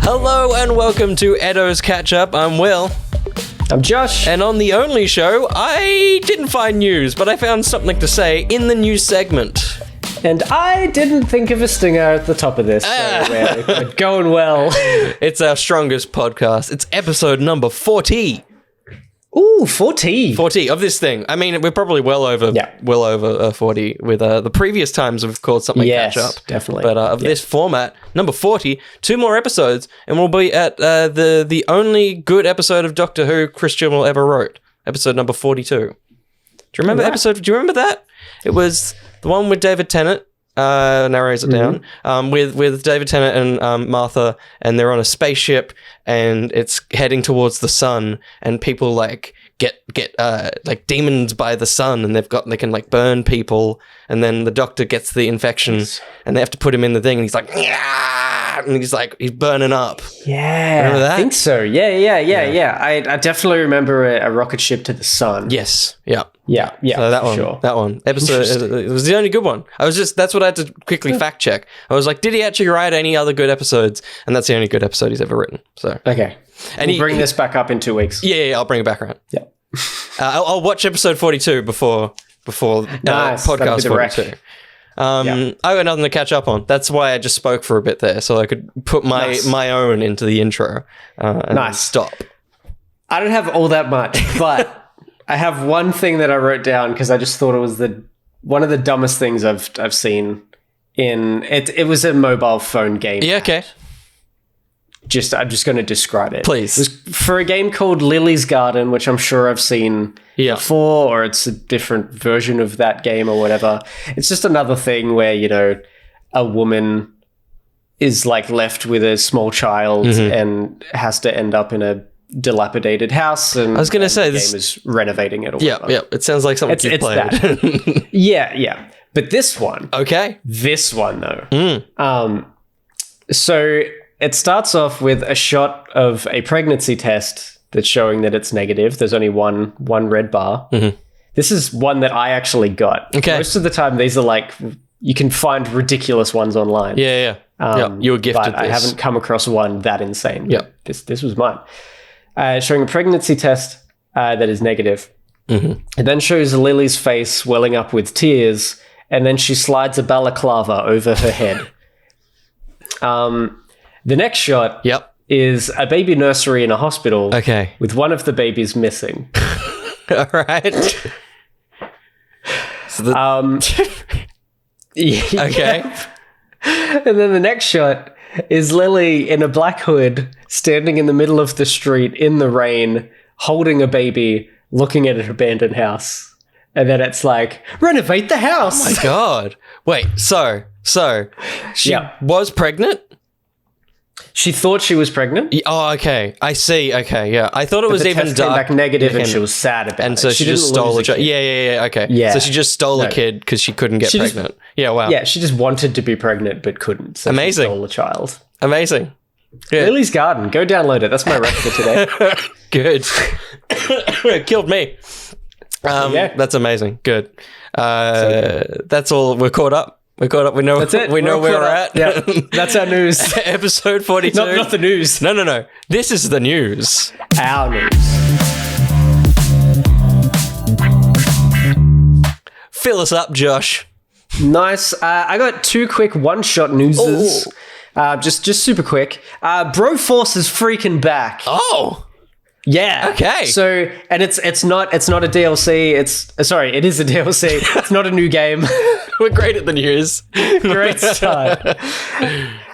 Hello and welcome to ETTO's Catch Up. I'm Will. I'm Josh. And on the only show, I didn't find news, but I found something to say in the news segment. And I didn't think of a stinger at the top of this, so we're going well. It's our strongest podcast. It's episode number 40. Ooh, 40. 40 of this thing. I mean, we're probably well over 40 with the previous times we've called something Catch Up. Definitely. But of this format, number 40, 2 more episodes, and we'll be at the only good episode of Doctor Who Christian will ever wrote. Episode number 42. Do you remember Do you remember that? It was the one with David Tennant. Narrows it down. With David Tennant and Martha, and they're on a spaceship, and it's heading towards the sun, and people like get like demons by the sun, and they can like burn people, and then the Doctor gets the infection, and they have to put him in the thing, and he's like, yeah, and he's burning up. Yeah, remember that? I think so. Yeah. I definitely remember a rocket ship to the sun. Yes. Yeah. Yeah. So that one episode, it was the only good one. That's what I had to quickly fact check. I was like, did he actually write any other good episodes? And that's the only good episode he's ever written. So okay, and we'll bring this back up in 2 weeks. Yeah, I'll bring it back around. Yeah, I'll watch episode 42 before nice. podcast 42. I got nothing to catch up on. That's why I just spoke for a bit there, so I could put my own into the intro and stop. I don't have all that much, but I have one thing that I wrote down because I just thought it was one of the dumbest things I've seen in it. It was a mobile phone game. Yeah, okay. I'm just going to describe it. Please. It was for a game called Lily's Garden, which I'm sure I've seen before, or it's a different version of that game or whatever. It's just another thing where, a woman is like left with a small child and has to end up in a dilapidated house, and I was going to say the game is renovating it or whatever. Yeah. It sounds like something you've played. That. Yeah. But this one. Okay. This one, though. So it starts off with a shot of a pregnancy test that's showing that it's negative. There's only one red bar. This is one that I actually got. Okay. Most of the time, these are like, you can find ridiculous ones online. Yeah. You were gifted but I haven't come across one that insane. Yeah. This was mine. Showing a pregnancy test that is negative. It then shows Lily's face welling up with tears, and then she slides a balaclava over her head. The next shot is a baby nursery in a hospital with one of the babies missing. All right. So okay. And then the next shot is Lily in a black hood standing in the middle of the street in the rain, holding a baby, looking at an abandoned house. And then it's like, renovate the house. Oh my God. Wait, so she was pregnant? She thought she was pregnant. Oh, okay. I see. Okay, yeah. I thought it was even dark. Came back negative, and she was sad about it. And so she just stole a child. Yeah. Okay. Yeah. So she just stole a kid because she couldn't get pregnant. Yeah. Wow. Yeah. She just wanted to be pregnant but couldn't. So amazing. She stole a child. Amazing. Good. Lily's Garden. Go download it. That's my rec for today. Good. It killed me. That's amazing. Good. That's all. We're caught up. We know. That's it. We know where we're at. Yeah, that's our news. Episode 42. Not the news. No. This is the news. Our news. Fill us up, Josh. Nice. I got 2 quick one-shot newses. Just super quick. Broforce is freaking back. Oh. Yeah. Okay. So, and it's not a DLC. It is a DLC. It's not a new game. We're great at the news. Great start.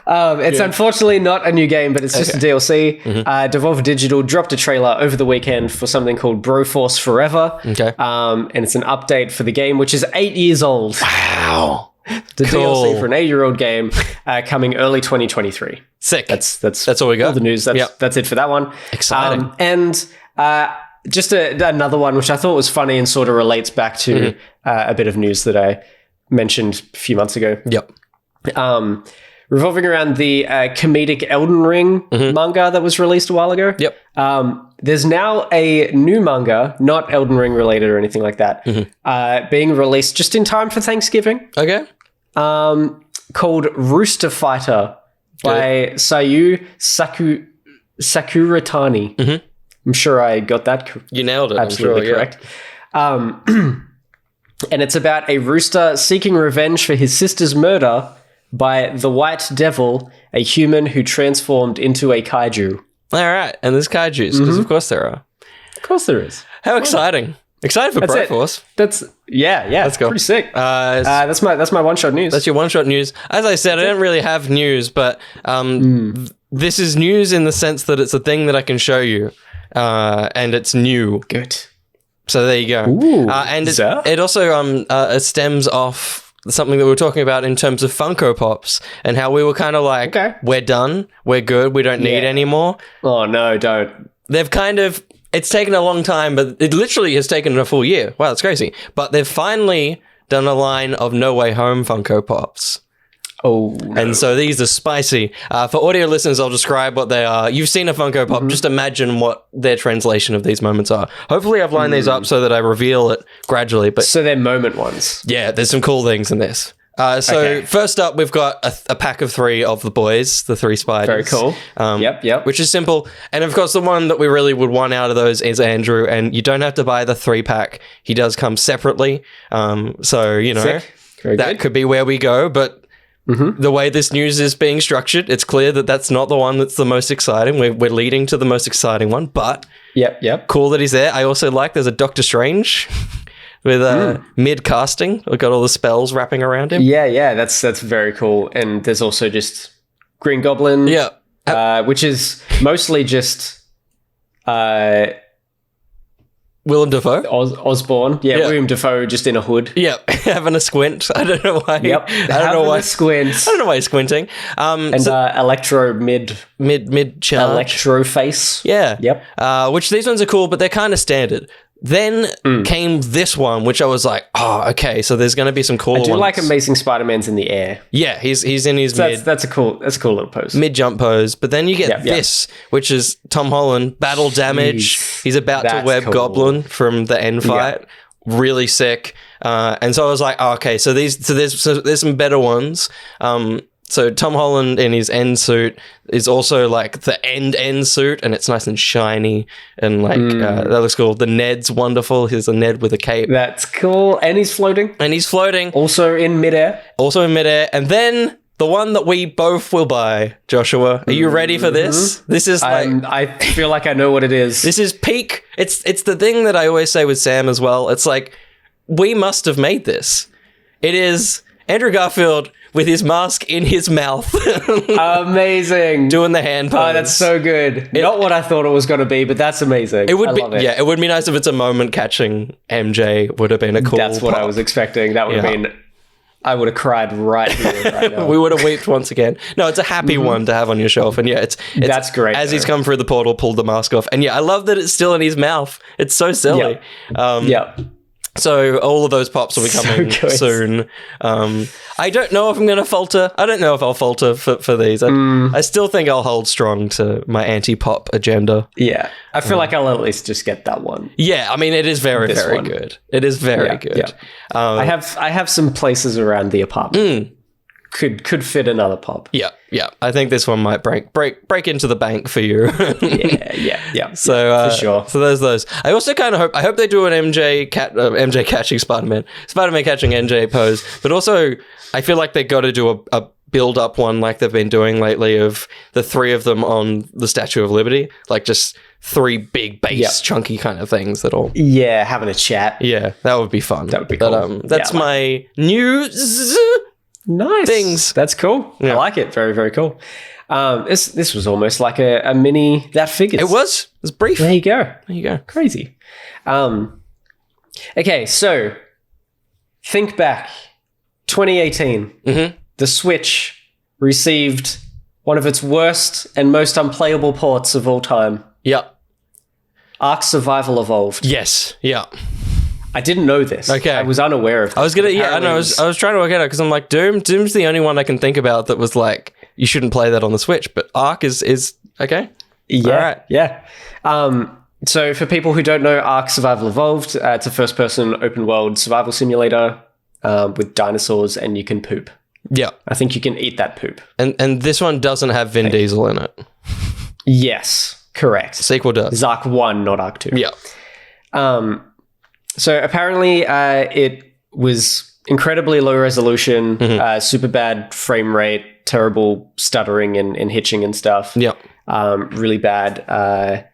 It's unfortunately not a new game, but it's just a DLC. Devolver Digital dropped a trailer over the weekend for something called Broforce Forever. Okay. And it's an update for the game, which is 8 years old. Wow. The DLC for an 8-year-old game coming early 2023. Sick. That's all we got. All the news. That's it for that one. Exciting. And just another one, which I thought was funny and sort of relates back to a bit of news that I mentioned a few months ago. Yep. Revolving around the comedic Elden Ring manga that was released a while ago. Yep. There's now a new manga, not Elden Ring related or anything like that, being released just in time for Thanksgiving. Okay. Called Rooster Fighter, by Sakuratani. Mm-hmm. I'm sure I got that You nailed it. absolutely I'm sure, correct. And it's about a rooster seeking revenge for his sister's murder by the White Devil, a human who transformed into a kaiju. All right. And there's kaijus, because of course there are. Of course there is. How exciting. Excited for Broforce. That's Let's go. Pretty sick. That's That's my one-shot news. your one-shot news. As I said, I don't really have news, but this is news in the sense that it's a thing that I can show you, and it's new. Good. So there you go. Ooh, and it also stems off something that we were talking about in terms of Funko Pops and how we were kind of like, we're done, we're good, we don't need any more. Oh, no, don't. They've kind of... It's taken a long time, but it literally has taken a full year. Wow, that's crazy. But they've finally done a line of No Way Home Funko Pops. Oh, no. And so these are spicy. For audio listeners, I'll describe what they are. You've seen a Funko Pop. Just imagine what their translation of these moments are. Hopefully I've lined these up so that I reveal it gradually. But so they're moment ones. Yeah, there's some cool things in this. First up, we've got a pack of 3 of the boys, the 3 spiders. Very cool. Yep. Which is simple. And of course, the one that we really would want out of those is Andrew. And you don't have to buy the 3-pack. He does come separately. So, you know, that could be where we go. But the way this news is being structured, it's clear that that's not the one that's the most exciting. We're leading to the most exciting one. But cool that he's there. I also like there's a Doctor Strange. With mid-casting. We've got all the spells wrapping around him. Yeah, that's very cool. And there's also just Green Goblin. Yeah. Which is mostly just Willem Dafoe? Osborn. Yeah, William Dafoe just in a hood. Yep, having a squint. I don't know why. Yep, I don't know why. Squint. I don't know why he's squinting. And Electro mid-charge. Electro face. Yeah. Yep. Which these ones are cool, but they're kind of standard. Then came this one, which I was like, oh, okay, so there's going to be some cooler ones. I do like Amazing Spider-Man's in the air. Yeah, he's in his That's a cool little pose. Mid-jump pose. But then you get this, which is Tom Holland, battle damage. He's about to web Goblin from the end fight. Really sick. And so I was like, oh, okay, so there's some better ones. So Tom Holland in his end suit is also like the end suit, and it's nice and shiny, and like that looks cool. The Ned's wonderful. Here's a Ned with a cape. That's cool. And he's floating. Also in midair. And then the one that we both will buy, Joshua. Are you ready for this? This is like... I feel like I know what it is. This is peak. It's the thing that I always say with Sam as well. It's like, we must have made this. It is Andrew Garfield with his mask in his mouth. Amazing. Doing the hand pose. Oh, that's so good. Not what I thought it was going to be, but that's amazing. I love it. Yeah, it would be nice if it's a moment catching MJ. Would have been a cool That's what I was expecting. That would have been... I would have cried right here, right now. We would have wept once again. No, it's a happy one to have on your shelf. And yeah, it's that's great. As he's come through the portal, pulled the mask off. And yeah, I love that it's still in his mouth. It's so silly. So all of those pops will be coming soon. I don't know if I'm going to falter. I don't know if I'll falter for these. I still think I'll hold strong to my anti-pop agenda. Yeah. I feel like I'll at least just get that one. Yeah. I mean, it is very good. It is very good. Yeah. I have some places around the apartment. Could fit another pop. Yeah. I think this one might break into the bank for you. Yeah. So for sure. So there's those. I also kind of hope they do an MJ catching Spider-Man catching MJ pose, but also I feel like they got to do a build up one like they've been doing lately of the 3 of them on the Statue of Liberty, like just 3 big base chunky kind of things that all having a chat. Yeah, that would be fun. That would be cool. But, that's my news. Nice things. That's cool. Yeah. I like it. Very, very cool. This was almost like a mini That Figures. It was brief. There you go. Crazy. Okay, so think back. 2018. The Switch received one of its worst and most unplayable ports of all time. Yep. Ark Survival Evolved. Yes. Yeah. I didn't know this. Okay. I was unaware of this. I was gonna, I was trying to work it out because I'm like, Doom's the only one I can think about that was like, you shouldn't play that on the Switch, but Ark is okay. Yeah. All right. Yeah. So for people who don't know, Ark Survival Evolved, it's a first-person open-world survival simulator with dinosaurs, and you can poop. Yeah. I think you can eat that poop. And this one doesn't have Vin Diesel in it. Yes, correct. Sequel does. It's Arc 1, not Arc 2. Yeah. So apparently it was incredibly low resolution, super bad frame rate, terrible stuttering and hitching and stuff. Yeah. Really bad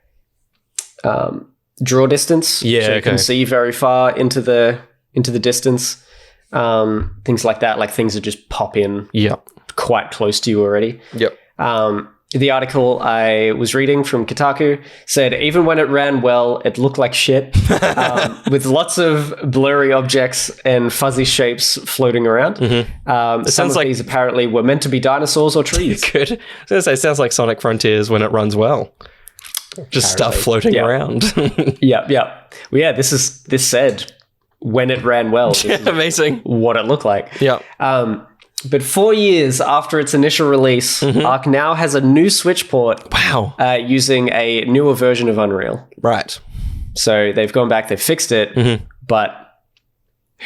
draw distance. Yeah, so you can see very far into the distance. Things like that, like things that just pop in quite close to you already. Yep. The article I was reading from Kotaku said even when it ran well, it looked like shit, with lots of blurry objects and fuzzy shapes floating around. Some of these apparently were meant to be dinosaurs or trees. Good. I was going to say, it sounds like Sonic Frontiers when it runs well. Just stuff floating around. Yeah. Well, yeah, this said when it ran well. This is amazing. What it looked like. Yeah. But 4 years after its initial release, Arc now has a new Switch port. Wow. Using a newer version of Unreal. Right. So they've gone back, they've fixed it, but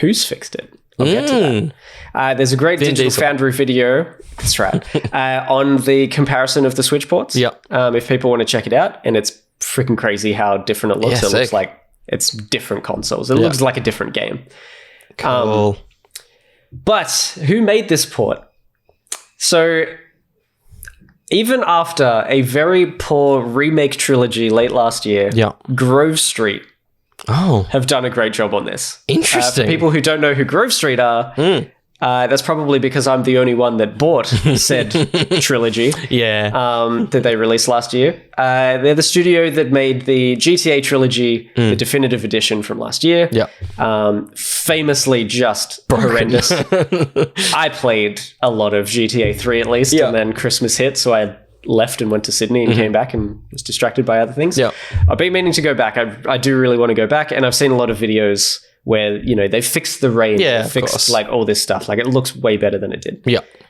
who's fixed it? I'll get to that. There's a great Digital Foundry video, that's right, on the comparison of the Switch ports. Yeah. If people want to check it out, and it's freaking crazy how different it looks. Yeah, it looks like it's different consoles. It looks like a different game. Cool. But who made this port? So even after a very poor remake trilogy late last year, Grove Street have done a great job on this. Interesting. For people who don't know who Grove Street are, that's probably because I'm the only one that bought said trilogy that they released last year. They're the studio that made the GTA trilogy, the definitive edition from last year. Famously just horrendous. I played a lot of GTA 3 at least, and then Christmas hit, so I left and went to Sydney and came back and was distracted by other things. I've been meaning to go back. I do really want to go back, and I've seen a lot of videos where, you know, they fixed the rain, fixed like all this stuff. Like it looks way better than it did.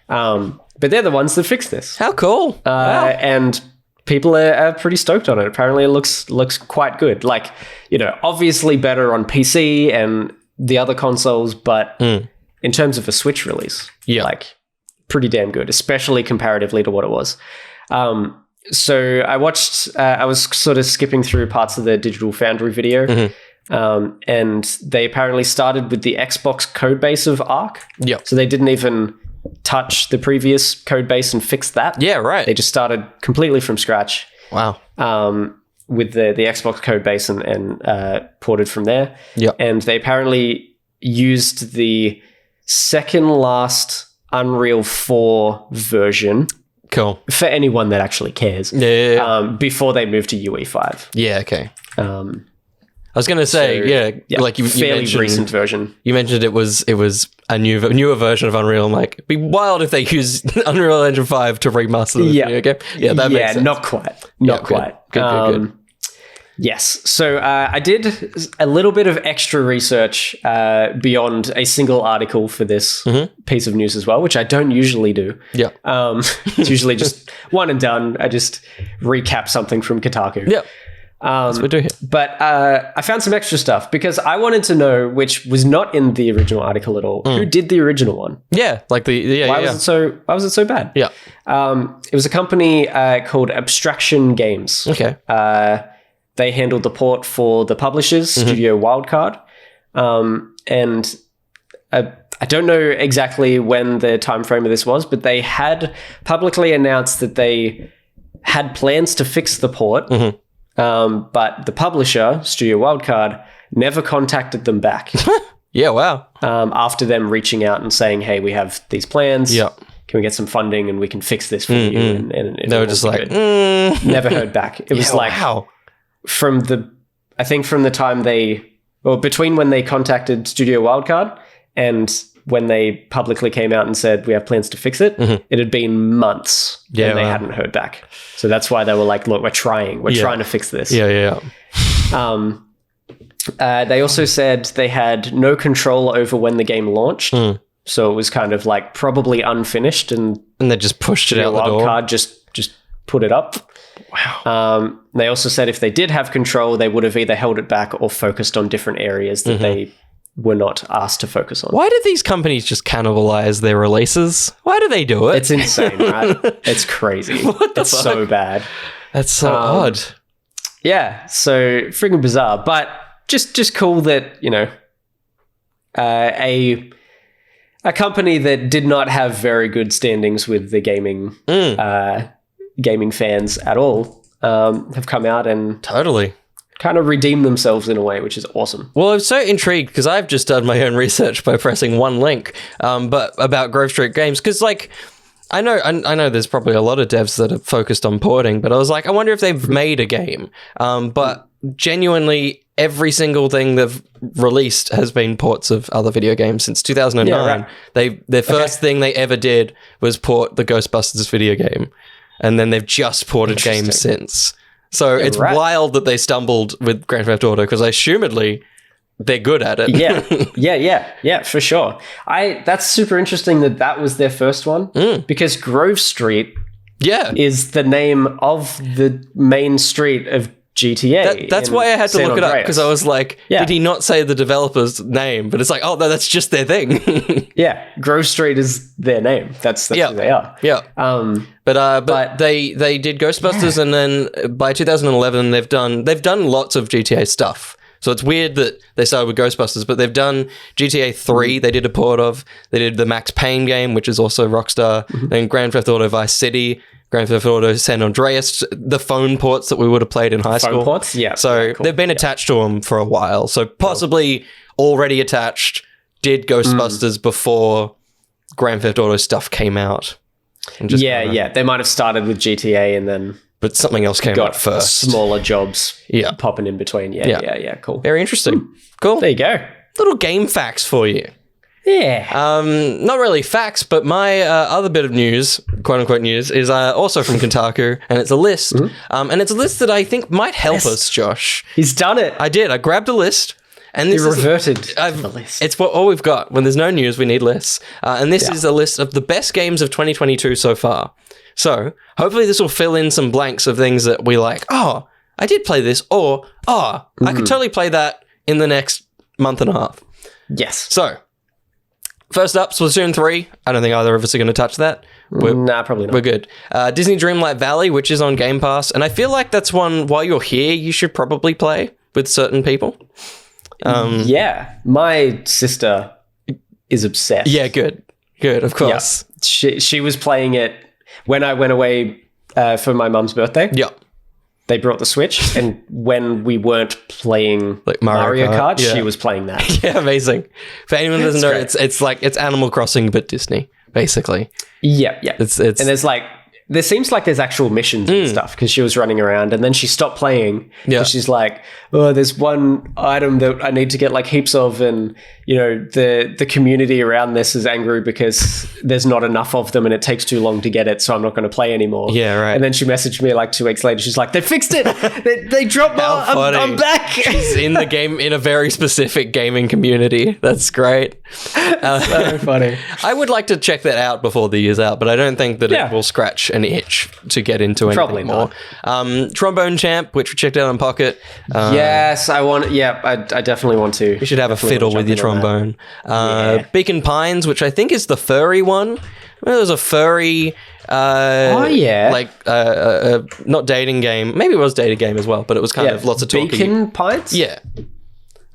But they're the ones that fixed this. How cool. And people are pretty stoked on it. Apparently it looks quite good. Like, you know, obviously better on PC and the other consoles, but in terms of a Switch release, like pretty damn good, especially comparatively to what it was. So I watched, I was sort of skipping through parts of the Digital Foundry video. And they apparently started with the Xbox code base of Arc. So they didn't even touch the previous code base and fix that. They just started completely from scratch. Wow. With the Xbox code base and ported from there. And they apparently used the second last Unreal 4 version. Cool. For anyone that actually cares. Before they moved to UE5. Okay. I was going to say, like you fairly mentioned, recent version. You mentioned it was a newer version of Unreal. I'm like, it'd be wild if they use Unreal Engine 5 to remaster the video game. Yeah, that makes sense. Not quite. Good. Yes. So I did a little bit of extra research beyond a single article for this piece of news as well, which I don't usually do. It's usually just one and done. I just recap something from Kotaku. That's what we do here. But I found some extra stuff because I wanted to know, which was not in the original article at all, who did the original one? Why was it so bad? It was a company called Abstraction Games. They handled the port for the publishers, Studio Wildcard, and I don't know exactly when the time frame of this was, but they had publicly announced that they had plans to fix the port. But the publisher, Studio Wildcard, never contacted them back. After them reaching out and saying, hey, we have these plans. Can we get some funding and we can fix this for you? And they were just like, never heard back. It was like, from the time between when they contacted Studio Wildcard and when they publicly came out and said, we have plans to fix it, it had been months and they hadn't heard back. So that's why they were like, look, we're trying to fix this. They also said they had no control over when the game launched. So it was kind of like probably unfinished and they just pushed it out the door. Wildcard just put it up. They also said if they did have control, they would have either held it back or focused on different areas that were not asked to focus on. Why did these companies just cannibalize their releases? Why do they do it? It's insane, right? It's crazy. What the it's fuck? so bad. That's so odd. Yeah, so freaking bizarre, but just cool that, you know, a company that did not have very good standings with the gaming fans at all have come out and Totally kind of redeemed themselves in a way, which is awesome. Well, I'm so intrigued because I've just done my own research by pressing one link, but about Grove Street Games, because like I know there's probably a lot of devs that are focused on porting, but I was like, I wonder if they've made a game. But genuinely, every single thing they've released has been ports of other video games since 2009. Yeah, right. Their first thing they ever did was port the Ghostbusters video game, and then they've just ported games since. So it's wild that they stumbled with Grand Theft Auto, because assumedly they're good at it. Yeah, for sure. That's super interesting that was their first one, because Grove Street is the name of the main street of GTA. That's why I had to look it up, because I was like, did he not say the developer's name? But it's like, oh, no, that's just their thing. Yeah, Grove Street is their name. That's who they are. Yeah. But they did Ghostbusters, and then by 2011 they've done lots of GTA stuff. So it's weird that they started with Ghostbusters, but they've done GTA 3, they did a port of. They did the Max Payne game, which is also Rockstar. Then Grand Theft Auto Vice City, Grand Theft Auto San Andreas, the phone ports that we would have played in high school. Phone ports? Yeah. So they've been attached to them for a while. So possibly already attached, did Ghostbusters before Grand Theft Auto stuff came out. They might have started with GTA and then... But something else came out first. Smaller jobs popping in between. Yeah, cool. Very interesting. Cool. There you go. Little game facts for you. Yeah. Not really facts, but my other bit of news, quote unquote news, is also from Kotaku, and it's a list. And it's a list that I think might help us, Josh. He's done it. I did. I grabbed a list. And this reverted to the list. It's all we've got. When there's no news, we need lists. And this is a list of the best games of 2022 so far. So hopefully this will fill in some blanks of things that we like, oh, I did play this, or, I could totally play that in the next month and a half. Yes. So, first up, Splatoon 3. I don't think either of us are going to touch that. Nah, probably not. We're good. Disney Dreamlight Valley, which is on Game Pass. And I feel like that's one, while you're here, you should probably play with certain people. My sister is obsessed. Yeah, good, of course. Yeah. She was playing it when I went away for my mum's birthday. Yeah. They brought the Switch, and when we weren't playing like Mario Kart, she was playing that. Yeah, amazing. For anyone who doesn't know, it's like it's Animal Crossing but Disney, basically. Yeah. It's and there seems like there's actual missions and stuff, because she was running around and then she stopped playing. Yeah. She's like, oh, there's one item that I need to get like heaps of, and you know, the community around this is angry because there's not enough of them and it takes too long to get it, so I'm not going to play anymore. Yeah, right. And then she messaged me like 2 weeks later. She's like, they fixed it. they dropped more. I'm back. She's in the game, in a very specific gaming community. That's great. So funny. I would like to check that out before the year's out, but I don't think that it will scratch an itch to get into anything more. Trombone Champ, which we checked out on Pocket. Yes, I want. Yeah, I definitely want to. You should have a fiddle with your trombone. Beacon Pines, which I think is the furry one. There's a furry. Like not dating game. Maybe it was dating game as well, but it was kind of lots of talking. Beacon Pines. Yeah.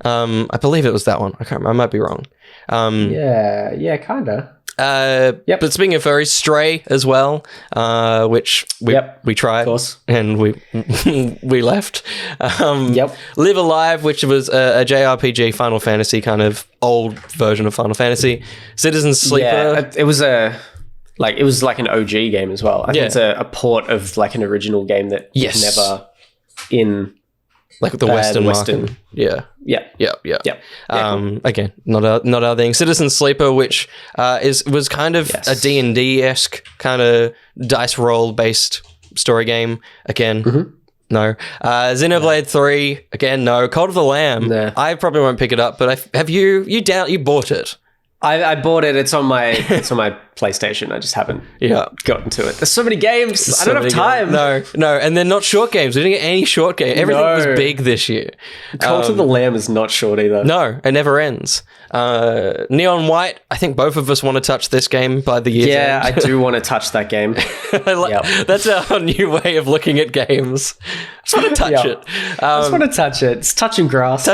I believe it was that one. I can't remember. I might be wrong. Kinda. But speaking of furries, Stray as well, which we tried, of course, and we left. Live Alive, which was a JRPG Final Fantasy kind of old version of Final Fantasy. Citizen Sleeper. Yeah, it was like an OG game as well. I think it's a port of like an original game that was never in like the Western market. Yeah. Cool. Again, not our thing. Citizen Sleeper, which was kind of a D&D-esque kind of dice roll based story game. Again, no. Xenoblade 3, again, no. Cult of the Lamb, I probably won't pick it up, but have you bought it? I bought it. It's on my PlayStation. I just haven't Yeah. gotten to it. There's so many games. I don't have time. No, and they're not short games. We didn't get any short games. Everything was big this year. Cult of the Lamb is not short either. No, it never ends. Neon White, I think both of us want to touch this game by the year's Yeah, end. I do want to touch that game. That's our new way of looking at games. I just want to touch it. I just want to touch it. It's touching games.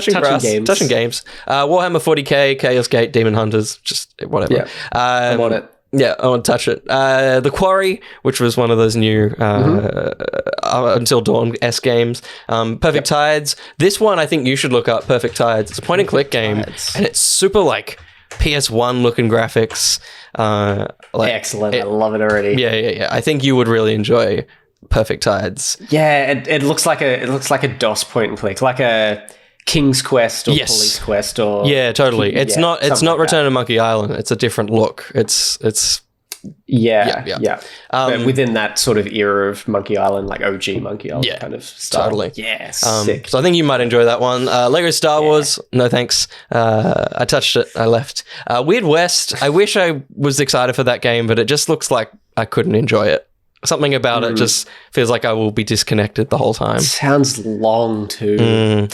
Touching games. Warhammer 40k, Chaos Gate, Demon Hunters, just whatever. Yeah, I'm on it. Yeah, I want to touch it. The Quarry, which was one of those new Until Dawn-esque games. Perfect Tides. This one I think you should look up, Perfect Tides. It's a point-and-click game, and it's super like PS1 looking graphics. Excellent. I love it already. Yeah. I think you would really enjoy Perfect Tides. Yeah, it looks like a DOS point-and-click, like a King's Quest or Police Quest or totally. It's not like Return to Monkey Island. It's a different look. It's but within that sort of era of Monkey Island, like OG Monkey Island kind of style. Totally. Yeah, sick. So I think you might enjoy that one. Lego Star Wars, no thanks. I touched it, I left. Weird West, I wish I was excited for that game, but it just looks like I couldn't enjoy it. Something about it just feels like I will be disconnected the whole time. Sounds long too.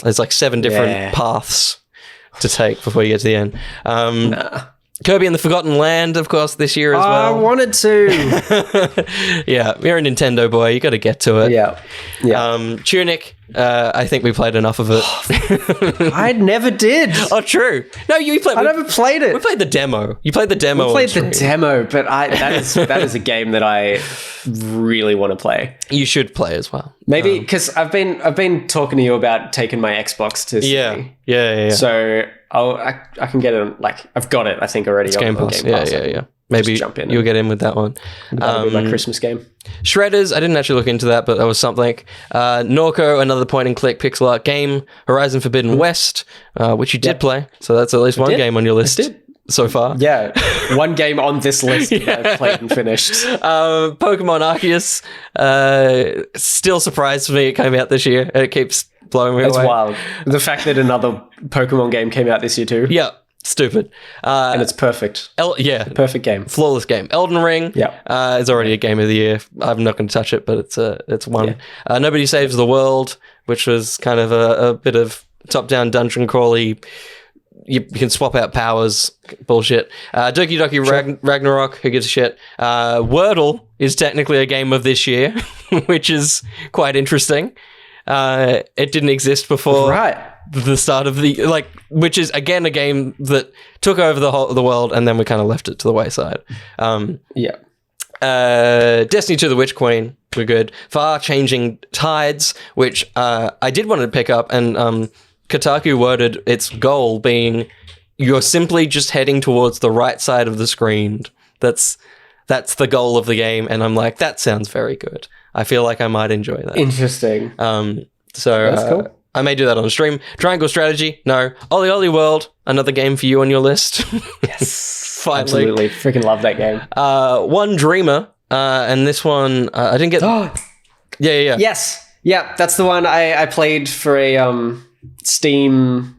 There's like 7 different paths to take before you get to the end. Kirby and the Forgotten Land, of course, this year as well. I wanted to. Yeah, you're a Nintendo boy. You got to get to it. Yeah. Tunic, I think we played enough of it. I never did. Oh, true. No, you played. I never played it. We played the demo. You played the demo. We played the demo, but that is a game that I really want to play. You should play as well. Maybe because I've been talking to you about taking my Xbox to Sydney. Yeah. So I can get it. Like I've got it. I think already. It's Game Pass. Yeah. Maybe jump in. You'll get in with that one. That'll be my Christmas game. Shredders, I didn't actually look into that, but that was something. Norco, another point-and-click pixel art game. Horizon Forbidden West, which you did play. So that's at least one game on your list so far. Yeah, one game on this list that I've played and finished. Pokemon Arceus, still surprised me it came out this year. It keeps blowing me away. It's wild. The fact that another Pokemon game came out this year too. Yeah. Stupid. And it's perfect. Perfect game. Flawless game. Elden Ring is already a game of the year. I'm not going to touch it, but it's one. Yeah. Nobody Saves the World, which was kind of a bit of top-down dungeon crawly. You can swap out powers. Bullshit. Doki Doki Ragnarok, who gives a shit. Wordle is technically a game of this year, which is quite interesting. It didn't exist before. Right. The start of which is again a game that took over the world, and then we kind of left it to the wayside. Destiny 2: The Witch Queen, we're good. Far Changing Tides, which I did want to pick up, and Kotaku worded its goal being you're simply just heading towards the right side of the screen. That's the goal of the game, and I'm like, that sounds very good. I feel like I might enjoy that. Interesting. So that's cool. I may do that on stream. Triangle Strategy, no. Ollie Ollie World, another game for you on your list. Yes. Finally. Absolutely. Freaking love that game. One Dreamer, and this one, I didn't get... Yeah. Yes. Yeah, that's the one I played for a Steam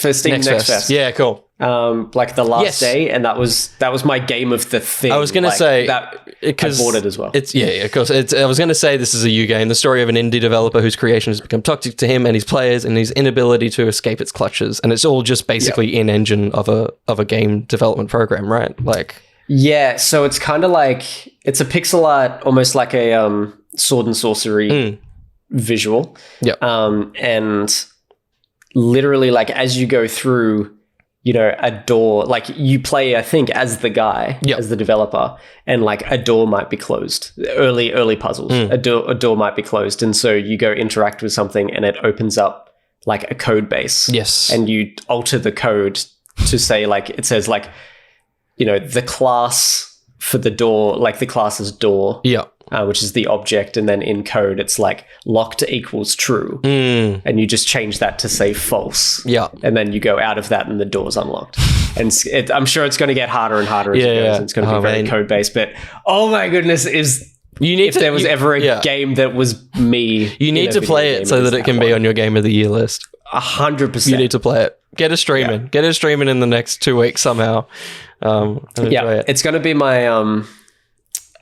Next Fest. Yeah, cool. Like the last day, and that was my game of the thing. I was going to say that I bought it as well. It's of course. I was going to say this is a U game, the story of an indie developer whose creation has become toxic to him and his players, and his inability to escape its clutches. And it's all just basically in engine of a game development program, right? Like, yeah. So it's kind of like it's a pixel art, almost like a sword and sorcery visual. Yeah. And literally, like as you go through, you know, a door, like you play, I think, as the guy, as the developer, and like a door might be closed. Early puzzles, a door might be closed, and so you go interact with something, and it opens up like a code base. Yes, and you alter the code to say like it says like, you know, the class for the door, like the class is door. Yeah. Which is the object, and then in code it's like locked equals true, and you just change that to say false. Yeah, and then you go out of that, and the door's unlocked. And I'm sure it's going to get harder and harder as it goes. And it's going to be very code based. But oh my goodness, if there was ever a game that was me, you need to play it so that it can be on your game of the year list. 100%. You need to play it. Get it streaming. Get it streaming in the next 2 weeks somehow. It's going to be my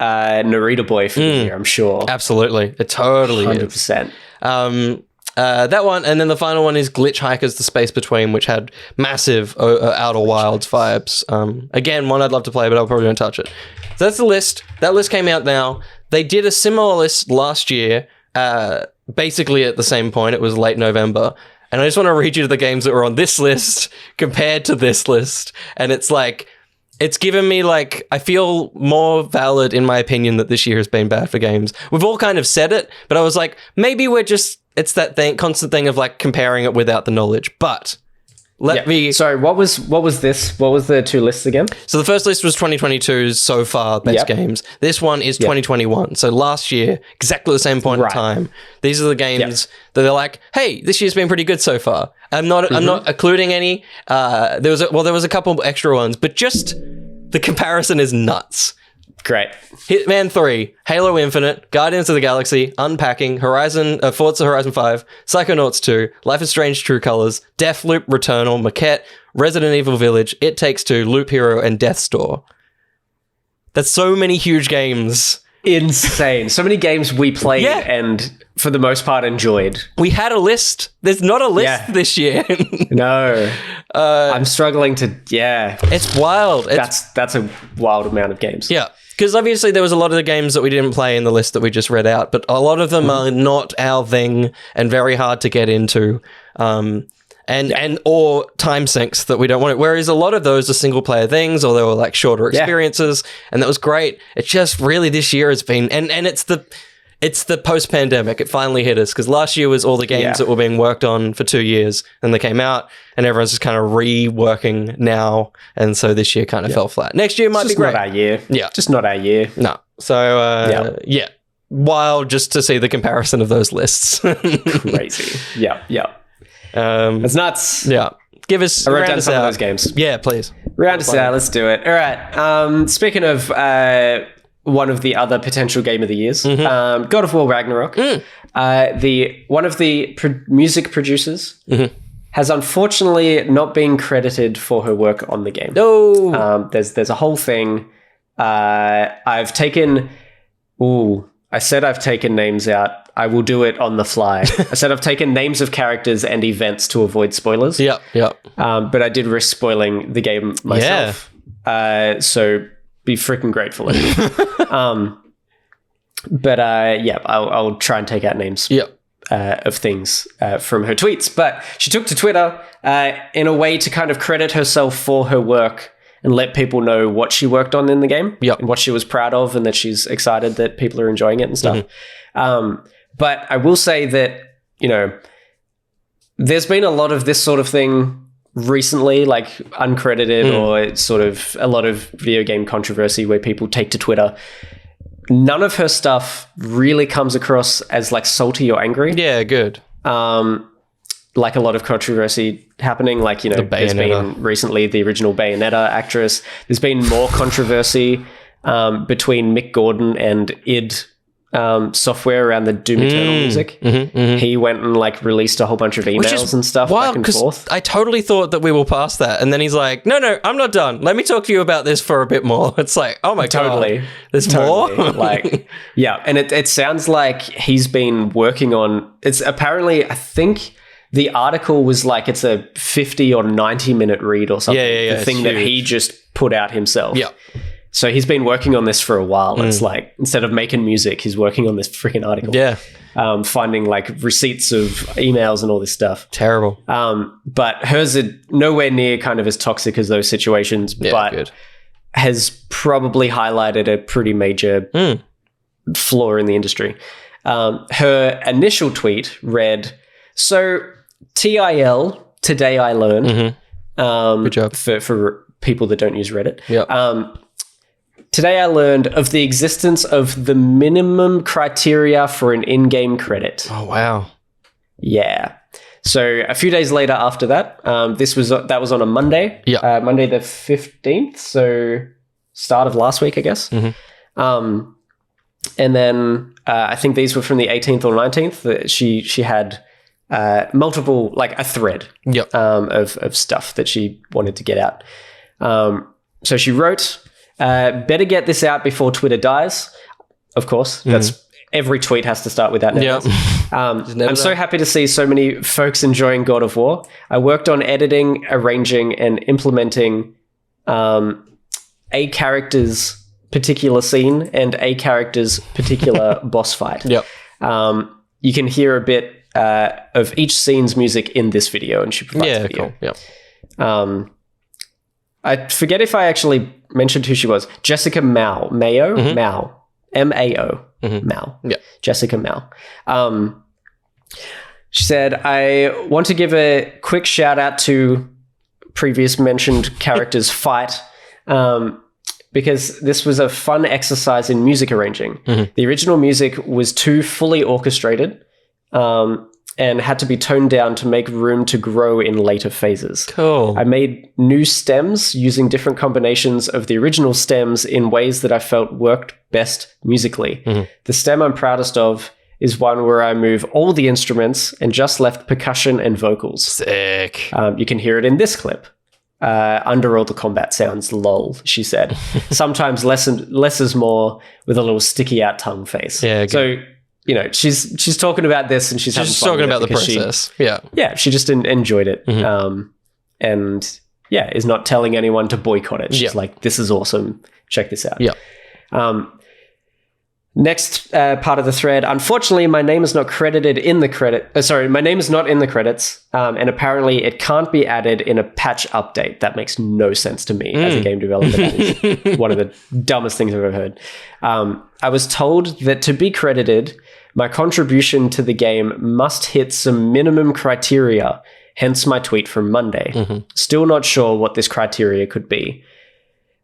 Narita boy for the year, I'm sure. Absolutely. It totally 100%. is. That one, and then the final one is Glitch Hikers: The Space Between, which had massive Outer Wilds vibes. Again, one I'd love to play, but I probably won't touch it. So that's the list. That list came out now. They did a similar list last year, basically at the same point. It was late November. And I just want to read you the games that were on this list compared to this list. And it's like, it's given me like, I feel more valid in my opinion that this year has been bad for games. We've all kind of said it, but I was like, maybe we're just, it's that constant thing of like comparing it without the knowledge. But let me... Sorry, what was this? What was the two lists again? So the first list was 2022's so far best games. This one is 2021. So last year, exactly the same point in time. These are the games that they're like, hey, this year's been pretty good so far. I'm not including any. There was a couple extra ones, but just the comparison is nuts. Great. Hitman 3, Halo Infinite, Guardians of the Galaxy, Unpacking, Forza Horizon 5, Psychonauts 2, Life is Strange True Colors, Deathloop, Returnal, Maquette, Resident Evil Village, It Takes Two, Loop Hero, and Death's Door. That's so many huge games. Insane. So many games we played and for the most part enjoyed. We had a list. There's not a list this year. No. I'm struggling to, It's wild. That's a wild amount of games. Yeah. Because obviously there was a lot of the games that we didn't play in the list that we just read out, but a lot of them are not our thing and very hard to get into, and or time sinks that we don't want. Whereas a lot of those are single player things, or they were like shorter experiences, and that was great. It's just really this year has been, and it's the post pandemic. It finally hit us because last year was all the games that were being worked on for 2 years, and they came out, and everyone's just kind of reworking now, and so this year kind of fell flat. Next year might be great. Not our year. Yeah, just not our year. No. So wild just to see the comparison of those lists. Crazy. Yeah. It's nuts. Yeah. Give us I wrote down some of those games. Yeah, please. Round us out. Let's do it. All right. Speaking of one of the other potential game of the years, God of War Ragnarok. One of the music producers has unfortunately not been credited for her work on the game. No. There's a whole thing. I've taken names out. I will do it on the fly. I said I've taken names of characters and events to avoid spoilers. Yep. But I did risk spoiling the game myself. So be freaking grateful. I'll try and take out names of things from her tweets. But she took to Twitter in a way to kind of credit herself for her work and let people know what she worked on in the game and what she was proud of and that she's excited that people are enjoying it and stuff. But I will say that, there's been a lot of this sort of thing recently, like uncredited or sort of a lot of video game controversy where people take to Twitter. None of her stuff really comes across as like salty or angry. Yeah, good. Like a lot of controversy happening, like, there's been recently the original Bayonetta actress. There's been more controversy between Mick Gordon and id Software around the Doom Eternal music. He went and like released a whole bunch of emails and stuff back and forth. I totally thought that we were past that, and then he's like, no, I'm not done. Let me talk to you about this for a bit more. It's like, oh my god, there's more. Like, and it sounds like he's been working on. It's apparently, I think the article was like it's a 50 or 90 minute read or something. The thing that he just put out himself. Yeah. So he's been working on this for a while. It's like, instead of making music, he's working on this freaking article. Yeah. Finding like receipts of emails and all this stuff. Terrible. But hers are nowhere near kind of as toxic as those situations, but has probably highlighted a pretty major flaw in the industry. Her initial tweet read, so TIL, today I learned. Good job. For people that don't use Reddit. Yeah. Today I learned of the existence of the minimum criteria for an in-game credit. Oh, wow. Yeah. So a few days later after that, that was on a Monday. Yeah. Monday the 15th, so start of last week, I guess. And then I think these were from the 18th or 19th. She had multiple, like a thread Yep. of stuff that she wanted to get out. So she wrote, better get this out before Twitter dies. Of course, that's every tweet has to start with that. Yep. I'm so happy to see so many folks enjoying God of War. I worked on editing, arranging, and implementing a character's particular scene and a character's particular boss fight. Yep. You can hear a bit of each scene's music in this video, and she provides the video. Cool. Yep. I forget if I actually mentioned who she was. Jessica Mao. Mao. M-A-O. Mao. Yeah. Jessica Mao. She said, I want to give a quick shout out to previous mentioned character's fight because this was a fun exercise in music arranging. The original music was too fully orchestrated and had to be toned down to make room to grow in later phases. Cool. I made new stems using different combinations of the original stems in ways that I felt worked best musically. The stem I'm proudest of is one where I move all the instruments and just left percussion and vocals. Sick. You can hear it in this clip. Under all the combat sounds, lol, she said. Sometimes less is more with a little sticky out tongue face. Yeah. Good. So, you know, she's talking about this and she's having fun talking with about it the process. she just enjoyed it. And yeah, is not telling anyone to boycott it. She's like, this is awesome. Check this out. Yeah. Next part of the thread. Unfortunately, my name is not credited in the credit. My name is not in the credits, and apparently it can't be added in a patch update. That makes no sense to me as a game developer. That is one of the dumbest things I've ever heard. I was told that to be credited, my contribution to the game must hit some minimum criteria. Hence my tweet from Monday. Still not sure what this criteria could be.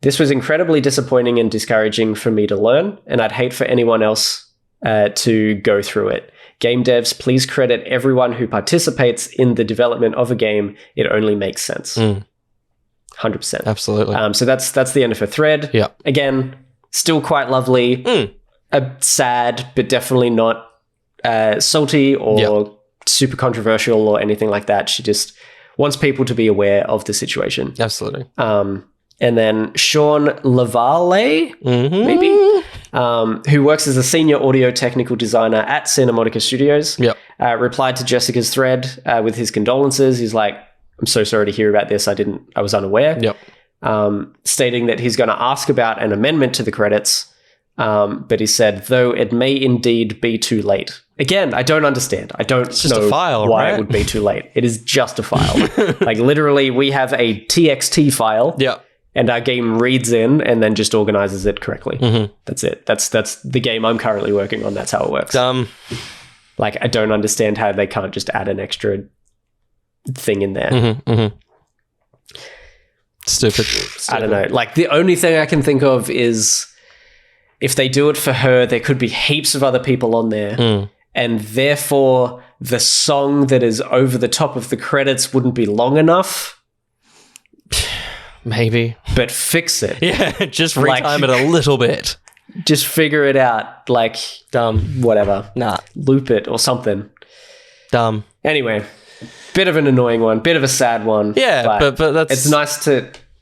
This was incredibly disappointing and discouraging for me to learn, and I'd hate for anyone else to go through it. Game devs, please credit everyone who participates in the development of a game. It only makes sense. 100%. Absolutely. So that's the end of her thread. Yeah. Again, still quite lovely. Sad, but definitely not salty or super controversial or anything like that. She just wants people to be aware of the situation. Absolutely. And then Sean Lavale, maybe, who works as a senior audio technical designer at Santa Monica Studios, replied to Jessica's thread with his condolences. He's like, I'm so sorry to hear about this. I was unaware. Stating that he's going to ask about an amendment to the credits. But he said, though it may indeed be too late. Again, I don't understand. I don't know why it would be too late. It is just a file. Like literally we have a TXT file. And our game reads in and then just organizes it correctly. That's it. That's the game I'm currently working on. That's how it works. Like, I don't understand how they can't just add an extra thing in there. Stupid. I don't know. Like, the only thing I can think of is if they do it for her, there could be heaps of other people on there. And therefore, the song that is over the top of the credits wouldn't be long enough. Maybe. But fix it. Yeah, just retime it a little bit. Just figure it out. Like, whatever. Nah. Loop it or something. Dumb. Anyway, bit of an annoying one, bit of a sad one. Yeah, but that's...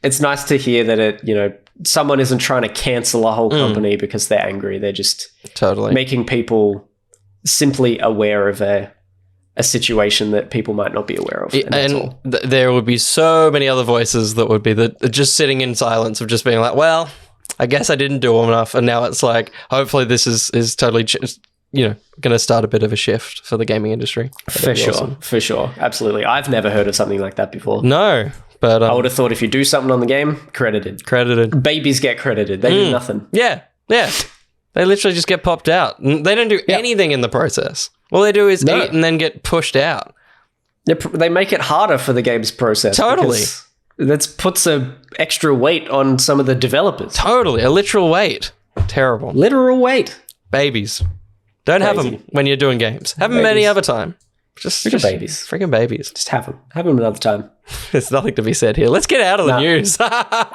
It's nice to hear that it, you know, someone isn't trying to cancel a whole company because they're angry. They're just making people simply aware of a situation that people might not be aware of. And there would be so many other voices that would be just sitting in silence of just being like, well, I guess I didn't do enough. And now it's like, hopefully this is totally, going to start a bit of a shift for the gaming industry. For sure. Absolutely. I've never heard of something like that before. No, but... I would have thought if you do something on the game, credited. Babies get credited. They do nothing. Yeah. They literally just get popped out. They don't do anything in the process. All they do is eat and then get pushed out. They make it harder for the game's process. Totally. That puts a extra weight on some of the developers. Totally. A literal weight. Terrible. Literal weight. Babies. Don't have them when you're doing games. Have them any other time. Just babies. Freaking babies. Just have them. Have them another time. There's nothing to be said here. Let's get out of the news. Bye.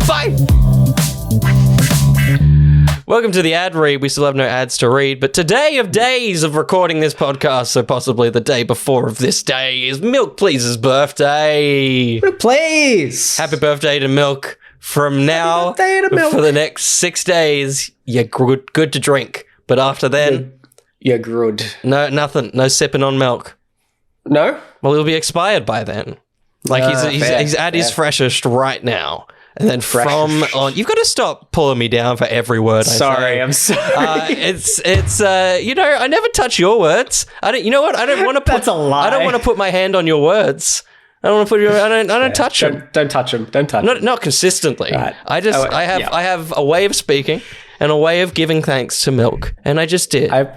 Bye. Welcome to the ad read. We still have no ads to read, but today of days of recording this podcast, so possibly the day before of this day, is Milk Please's birthday. Milk Please! Happy birthday to Milk. From now for the next 6 days, you're good to drink. But after then... You're good. No, nothing. No sipping on milk. No? Well, he'll be expired by then. Like, he's at his freshest right now. And then from on... You've got to stop pulling me down for every word I say. I'm sorry. It's I never touch your words. You know what? I don't want to put... That's a lie. I don't want to put my hand on your words. I don't want to put your... I don't touch them. Don't touch them. Don't touch them. Not consistently. Right. I have a way of speaking and a way of giving thanks to Milk, and I just did. I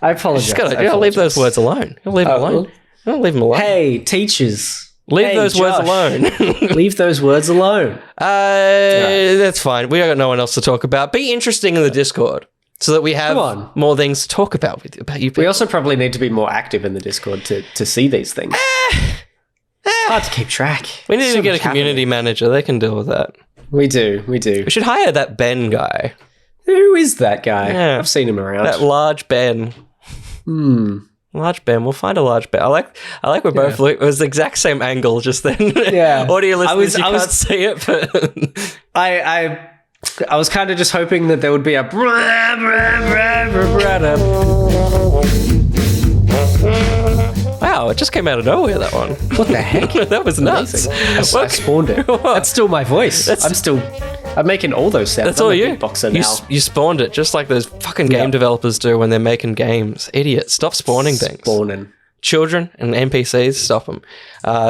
apologize. I'll leave those words alone. I'll leave them alone. I'll leave them alone. Hey, teachers. Leave those words alone. Leave those words alone. That's fine. We got no one else to talk about. Be interesting in the Discord so that we have more things to talk about about you. We also probably need to be more active in the Discord to see these things. It's hard to keep track. We need to get a community manager. They can deal with that. We do. We should hire that Ben guy. Who is that guy? Yeah. I've seen him around. That large Ben. Large Ben. We'll find a large Ben. I like we're both it was the exact same angle just then. Yeah. Audio listeners, you can't see it, but I was kind of just hoping that there would be a Wow, it just came out of nowhere, that one. What the heck? That was nuts. I spawned it. That's still my voice. I'm making all those sounds. That's all you. Beatboxer now. You spawned it just like those fucking game developers do when they're making games. Idiot. Stop spawning things. Spawning. Children and NPCs, stop them.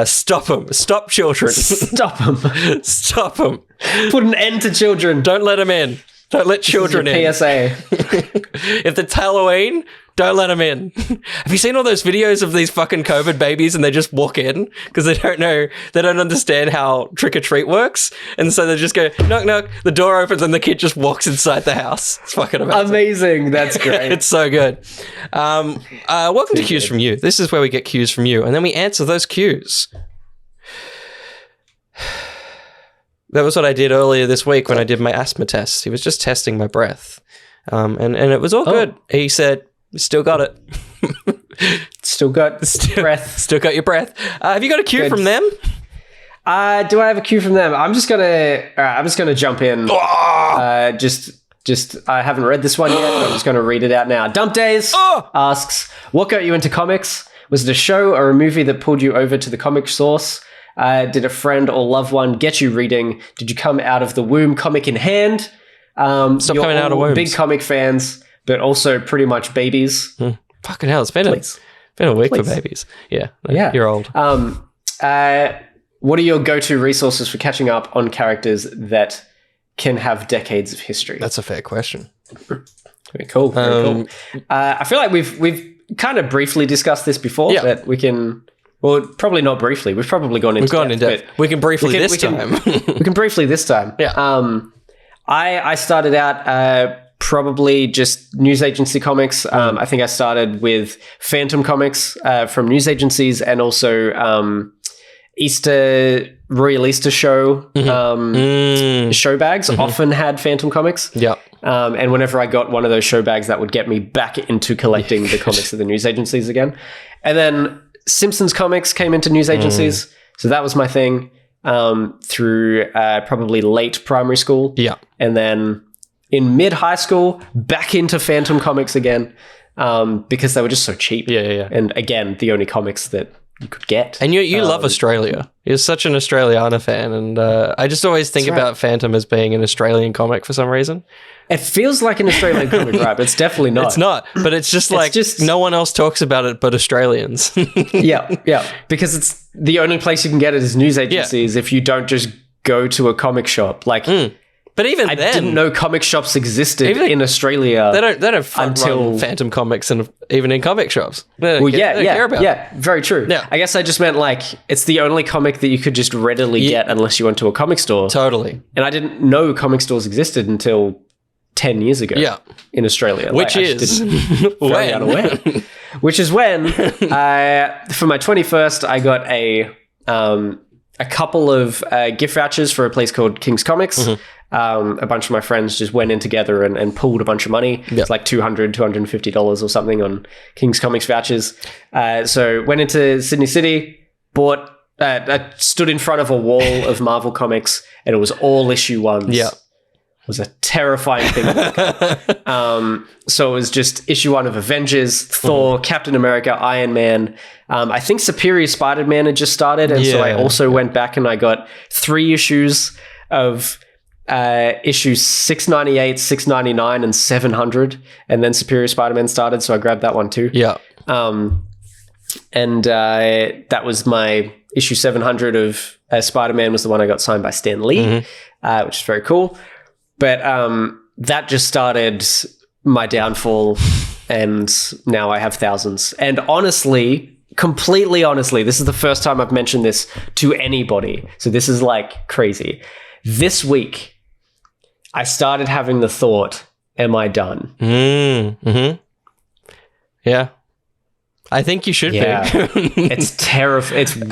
Stop them. Stop children. Stop them. Stop them. Put an end to children. Don't let them in. Don't let children in. PSA. If it's Halloween, don't let them in. Have you seen all those videos of these fucking COVID babies and they just walk in because they don't understand how trick-or-treat works? And so they just go, knock, knock, the door opens and the kid just walks inside the house. It's fucking amazing. Amazing. That's great. It's so good. Welcome to Cues from You. This is where we get cues from you and then we answer those cues. That was what I did earlier this week when I did my asthma test. He was just testing my breath. And it was all good. He said, still got it. Still got breath. Still got your breath. Have you got a cue from them? Do I have a cue from them? I'm just gonna jump in. Just I haven't read this one yet, but I'm just gonna read it out now. Dump Days asks, what got you into comics? Was it a show or a movie that pulled you over to the comic source? Did a friend or loved one get you reading? Did you come out of the womb comic in hand? Stop coming out of wombs. Big comic fans, but also pretty much babies. Fucking hell, it's been a week for babies. Yeah, you're old. What are your go-to resources for catching up on characters that can have decades of history? That's a fair question. Very cool. Very cool. I feel like we've kind of briefly discussed this before, but we can... Well, probably not briefly. We've probably gone into depth. We can briefly this time. We can briefly this time. Yeah. I started out probably just news agency comics. I think I started with Phantom Comics from news agencies and also Royal Easter Show show bags often had Phantom Comics. Yeah. And whenever I got one of those show bags, that would get me back into collecting the comics of the news agencies again. And then Simpsons comics came into news agencies. So that was my thing through probably late primary school. Yeah. And then in mid-high school, back into Phantom Comics again because they were just so cheap. Yeah. And again, the only comics that you could get. And you love Australia. You're such an Australiana fan. And I just always think about Phantom as being an Australian comic for some reason. It feels like an Australian comic, right? But it's definitely not. It's not. But it's just no one else talks about it but Australians. Yeah. Because it's the only place you can get it is news agencies if you don't just go to a comic shop. Like... But even I then, didn't know comic shops existed in Australia. They don't front run Phantom Comics and even in comic shops. They don't care about it. Very true. Yeah. I guess I just meant like it's the only comic that you could just readily get unless you went to a comic store. Totally. And I didn't know comic stores existed until 10 years ago. Yeah. In Australia, which is very unaware. Which is when for my 21st, I got a couple of gift vouchers for a place called King's Comics. A bunch of my friends just went in together and pooled a bunch of money. Yep. It's like $200, $250 or something on King's Comics vouchers. So went into Sydney City, bought, I stood in front of a wall of Marvel comics, and it was all issue ones. Yeah. It was a terrifying thing to look at. So it was just issue 1 of Avengers, Thor, Captain America, Iron Man. I think Superior Spider-Man had just started, and so I also went back and I got 3 issues of issues 698, 699, and 700, and then Superior Spider-Man started, so I grabbed that one too. Yeah. And that was my issue 700 of Spider-Man was the one I got signed by Stan Lee, which is very cool. But that just started my downfall, and now I have thousands. And honestly, completely honestly, this is the first time I've mentioned this to anybody, so this is like crazy. This week, I started having the thought, am I done? Yeah. I think you should be. It's terrifying. It's weird.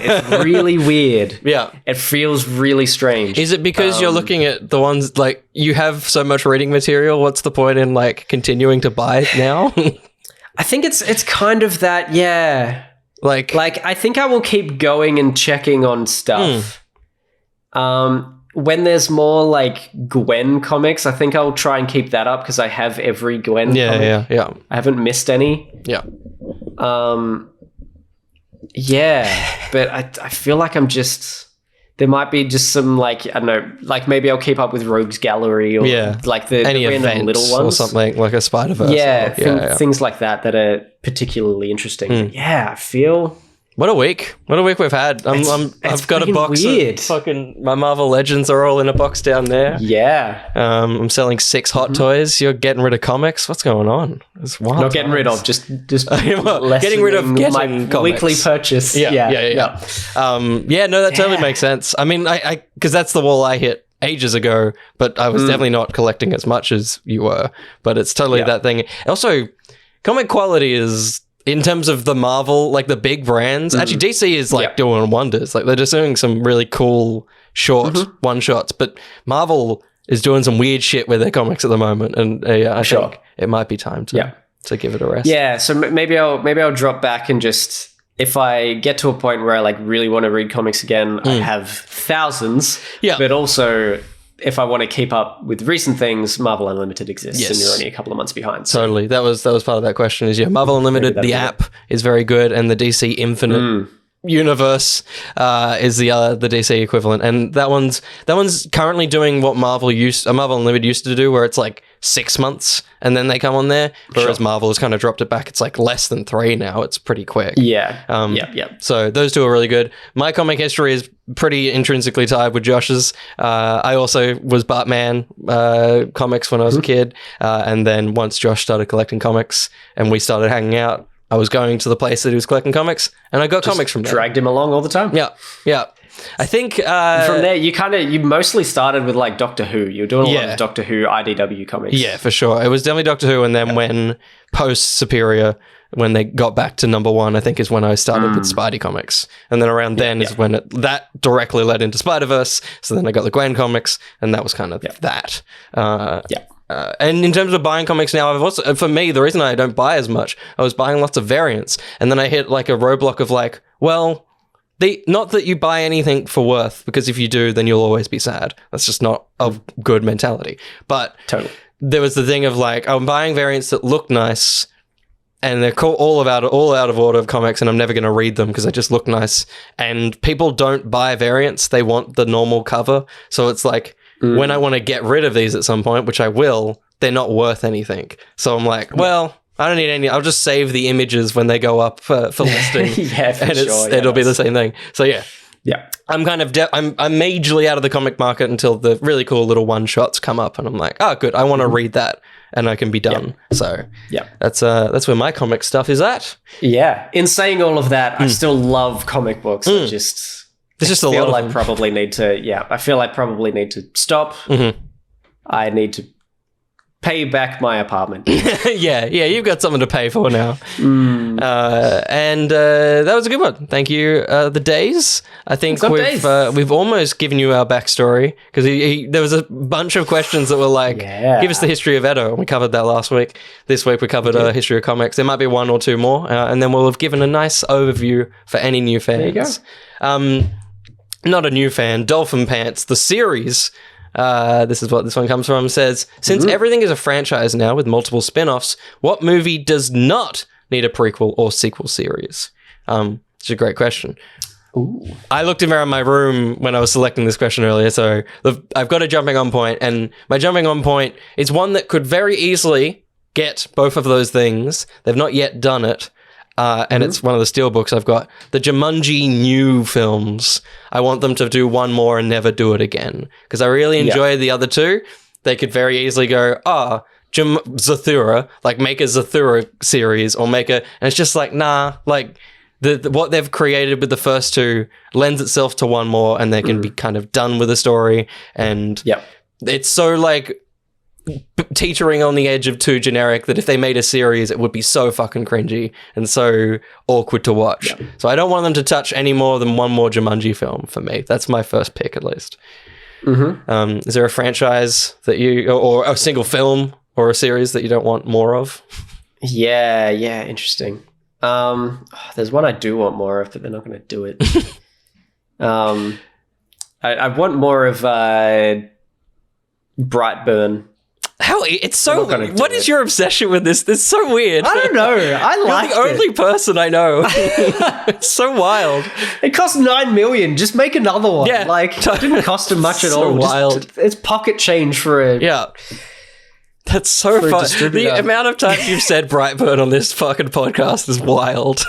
It's really weird. Yeah. It feels really strange. Is it because you're looking at the ones, like, you have so much reading material? What's the point in, like, continuing to buy now? I think it's kind of that, yeah. Like, I think I will keep going and checking on stuff. When there's more, like, Gwen comics, I think I'll try and keep that up because I have every Gwen comic. Yeah. I haven't missed any. Yeah. But I feel like I'm just, there might be just some, like, I don't know, like maybe I'll keep up with Rogue's Gallery or like the any random little ones or something, like a Spider-Verse. Things like that are particularly interesting. Yeah, I feel... What a week we've had. I've got a box weird. of fucking, my Marvel Legends are all in a box down there. Yeah. I'm selling 6 Hot Toys. You're getting rid of comics. What's going on? It's wild. Not getting rid of, just getting rid of my comics. weekly purchase. Yeah. No, that totally makes sense. I mean, I because that's the wall I hit ages ago, but I was definitely not collecting as much as you were. But it's totally that thing. Also, comic quality is, in terms of the Marvel, like the big brands, actually DC is like doing wonders. Like they're just doing some really cool short one-shots, but Marvel is doing some weird shit with their comics at the moment. And I think it might be time to give it a rest. Yeah, so maybe I'll drop back and just, if I get to a point where I like really want to read comics again, I have thousands. Yeah. But also, if I want to keep up with recent things, Marvel Unlimited exists, and you're only a couple of months behind. So. Totally. That was part of that question is, Marvel Unlimited, the app is very good, and the DC Infinite universe is the DC equivalent. And that one's currently doing what Marvel Unlimited used to do, where it's like 6 months and then they come on there, whereas Marvel has kind of dropped it back. It's like less than 3 now. It's pretty quick. So those two are really good. My comic history is pretty intrinsically tied with Josh's. I also was Batman comics when I was a kid, and then once Josh started collecting comics and we started hanging out, I was going to the place that he was collecting comics, and I got comics from there. Dragged him along all the time. Yeah. I think from there you mostly started with like Doctor Who. You were doing a lot of Doctor Who IDW comics. Yeah, for sure. It was definitely Doctor Who, and then when post Superior, when they got back to #1, I think is when I started with Spidey comics, and then around then is when that directly led into Spider-Verse. So then I got the Gwen comics, and that was kind of that. And in terms of buying comics now, I've also, for me, the reason I don't buy as much, I was buying lots of variants, and then I hit like a roadblock of like, well, not that you buy anything for worth, because if you do, then you'll always be sad. That's just not a good mentality. But there was the thing of like, I'm buying variants that look nice, and they're all out of order of comics, and I'm never going to read them because they just look nice. And people don't buy variants; they want the normal cover. So it's like, when I want to get rid of these at some point, which I will, they're not worth anything. So I'm like, well, I don't need any. I'll just save the images when they go up for listing. It'll be the same thing. So I'm kind of I'm majorly out of the comic market until the really cool little one shots come up, and I'm like, oh, good, I want to read that, and I can be done. So that's where my comic stuff is at. Yeah. In saying all of that, I still love comic books. I feel like probably need to stop. I need to pay back my apartment. yeah, you've got something to pay for now. And that was a good one. Thank you, the Days. I think we've almost given you our backstory because there was a bunch of questions that were like, give us the history of ETTO. We covered that last week. This week we covered a history of comics. There might be one or two more, and then we'll have given a nice overview for any new fans. There you go. Not a new fan, Dolphin Pants, the series. This is what this one comes from. Says, since everything is a franchise now with multiple spin-offs, what movie does not need a prequel or sequel series? It's a great question. Ooh. I looked around my room when I was selecting this question earlier, so I've got a jumping on point, and my jumping on point is one that could very easily get both of those things. They've not yet done it. And it's one of the steelbooks I've got. The Jumanji new films. I want them to do one more and never do it again. Because I really enjoy the other two. They could very easily go, Zathura, like make a Zathura series or make a... And it's just like, nah, like what they've created with the first two lends itself to one more and they can be kind of done with the story. And it's so like... teetering on the edge of too generic that if they made a series it would be so fucking cringy and so awkward to watch. So I don't want them to touch any more than one more Jumanji film for me. That's my first pick at least. Is there a franchise that you or a single film or a series that you don't want more of? Yeah, interesting. There's one I do want more of, but they're not going to do it. I want more of Brightburn. How it's so. What is your obsession with this? It's so weird. I don't know. I like You're the only person I know. It's so wild. It cost $9 million. Just make another one. Yeah, like it didn't cost him much at all. Wild. It's pocket change for a That's so fun. The amount of times you've said Brightburn on this fucking podcast is wild.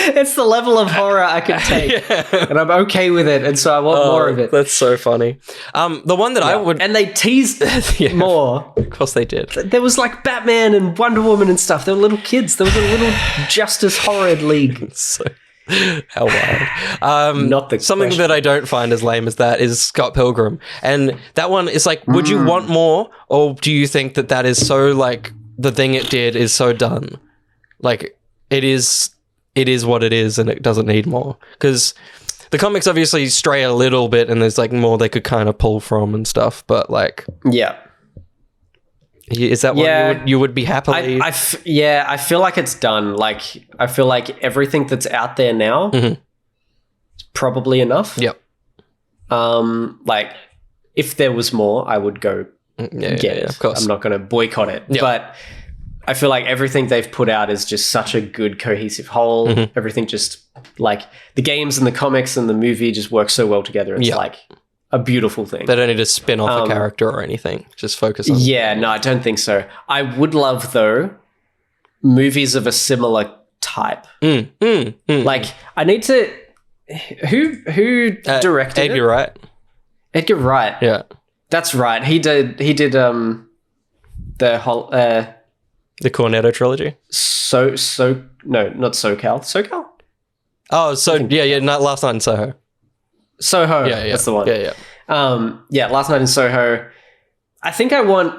It's the level of horror I can take, and I'm okay with it, and so I want more of it. That's so funny. The one that I would... And they teased more. Of course they did. There was like Batman and Wonder Woman and stuff. There were little kids. There was a little Justice Horrid League. So, how wild. Something that I don't find as lame as that is Scott Pilgrim. And that one is like, would you want more? Or do you think that is so like, the thing it did is so done? Like, it is what it is and it doesn't need more. Because the comics obviously stray a little bit and there's like more they could kind of pull from and stuff, but like... Yeah. Is that what you would be happily... I feel like it's done. Like, I feel like everything that's out there now is probably enough. Yep. Like, if there was more, I would go get it. Of course. I'm not going to boycott it. Yep. But... I feel like everything they've put out is just such a good cohesive whole. Everything just like the games and the comics and the movie just work so well together. It's like a beautiful thing. They don't need to spin off a character or anything. Just focus on no, I don't think so. I would love though movies of a similar type. Like I need to who directed Edgar Wright. Edgar Wright. Yeah. That's right. He did the whole the Cornetto trilogy? No, not SoCal. SoCal? Oh, Last Night in Soho. Soho, that's the one. Last Night in Soho. I think I want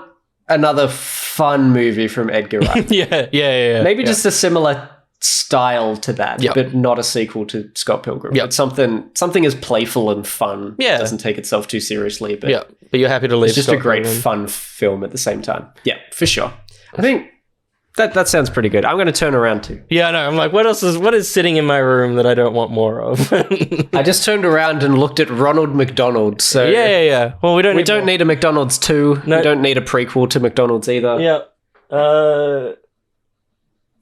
another fun movie from Edgar Wright. Maybe just a similar style to that, but not a sequel to Scott Pilgrim. But something as playful and fun. It doesn't take itself too seriously. But but you're happy to leave. It's just a great fun film at the same time. Yeah, for sure. I think that sounds pretty good. I'm going to turn around too. Yeah, I know. I'm like, what is sitting in my room that I don't want more of? I just turned around and looked at Ronald McDonald. So yeah. Well, we don't need a McDonald's 2. No. We don't need a prequel to McDonald's either. Yeah. No,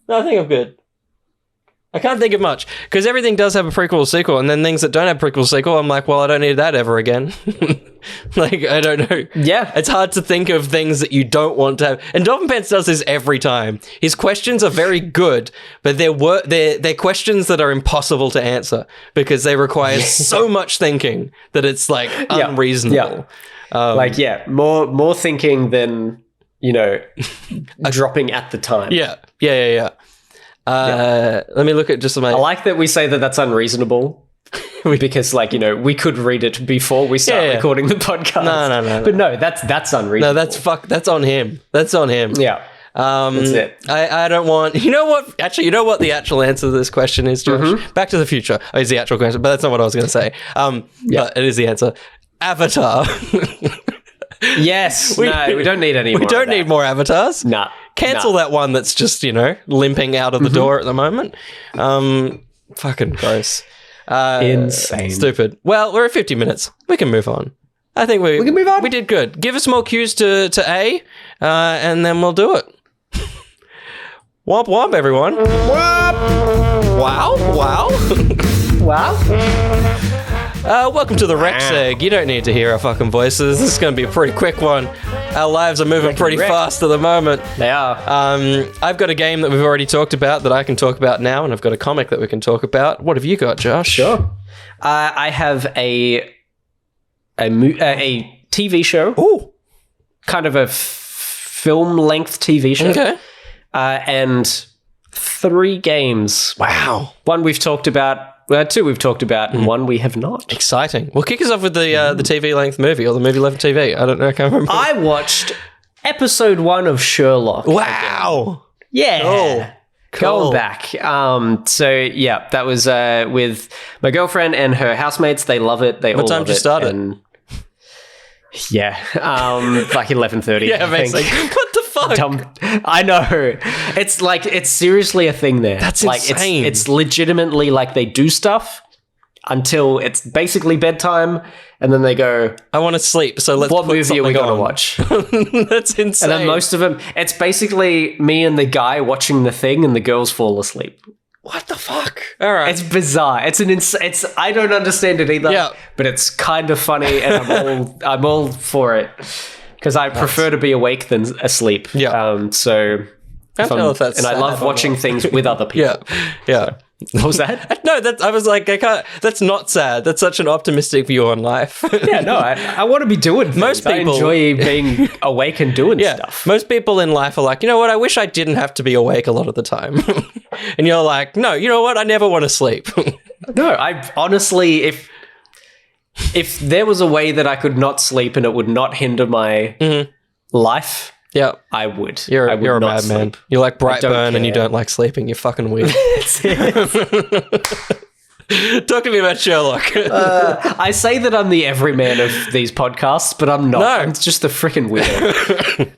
I think I'm good. I can't think of much because everything does have a prequel or sequel, and then things that don't have prequel or sequel, I'm like, well, I don't need that ever again. Like, I don't know. Yeah. It's hard to think of things that you don't want to have. And Dolphin Pants does this every time. His questions are very good, but they're questions that are impossible to answer because they require so much thinking that it's like unreasonable. More thinking than, dropping at the time. Yeah. Let me look at just my... I like that we say that that's unreasonable because, like, you know, we could read it before we start recording the podcast. No. But no, that's unreasonable. No, that's on him. That's on him. Yeah. That's it. I don't want... You know what? Actually, you know what the actual answer to this question is, Josh? Back to the Future is the actual question, but that's not what I was going to say. But it is the answer. Avatar. Yes. We don't need any more. We don't need more avatars. Nah. Cancel that one that's just, you know, limping out of the door at the moment. Fucking gross. Insane. Stupid. Well, we're at 50 minutes. We can move on. I think we can move on. We did good. Give us more cues to A, and then we'll do it. Womp womp, everyone. Womp. Wow. Wow. Welcome to the Rec Seg. You don't need to hear our fucking voices. This is going to be a pretty quick one. Our lives are moving pretty fast at the moment. They are. I've got a game that we've already talked about that I can talk about now, and I've got a comic that we can talk about. What have you got, Josh? Sure. I have a TV show. Ooh. Kind of a film-length TV show. Okay. And 3 games. Wow. One we've talked about. 2 we've talked about, and 1 we have not. Exciting. Well, kick us off with the TV-length movie, or the movie-length TV. I don't know. I can't remember. I watched episode 1 of Sherlock. Wow. Again. Yeah. Cool. Going back. So, yeah, that was with my girlfriend and her housemates. They love it. They all love it. What time did you start it? Yeah, like 11:30. Yeah, amazing. What the fuck? I know. It's seriously a thing there. That's like, insane. It's legitimately like they do stuff until it's basically bedtime, and then they go, I want to sleep, so let's what put movie are we going to on. watch? That's insane. And then most of them, it's basically me and the guy watching the thing, and the girls fall asleep. What the fuck? All right. It's bizarre. It's I don't understand it either. Yeah. But it's kind of funny, and I'm all for it because I prefer to be awake than asleep. Yeah. So I don't know if that's and I sad love or watching things with other people. Yeah. What was that? No, I was like, I can't. That's not sad. That's such an optimistic view on life. Yeah, no, I want to be doing things. Most people I enjoy being awake and doing stuff. Most people in life are like, you know what? I wish I didn't have to be awake a lot of the time. And you're like, no, you know what? I never want to sleep. No, I honestly, if there was a way that I could not sleep and it would not hinder my life. Yeah, I would. You're a madman. You like Brightburn and you don't like sleeping. You're fucking weird. That's it. Talk to me about Sherlock. I say that I'm the everyman of these podcasts, but I'm not. No. I'm just a freaking weirdo.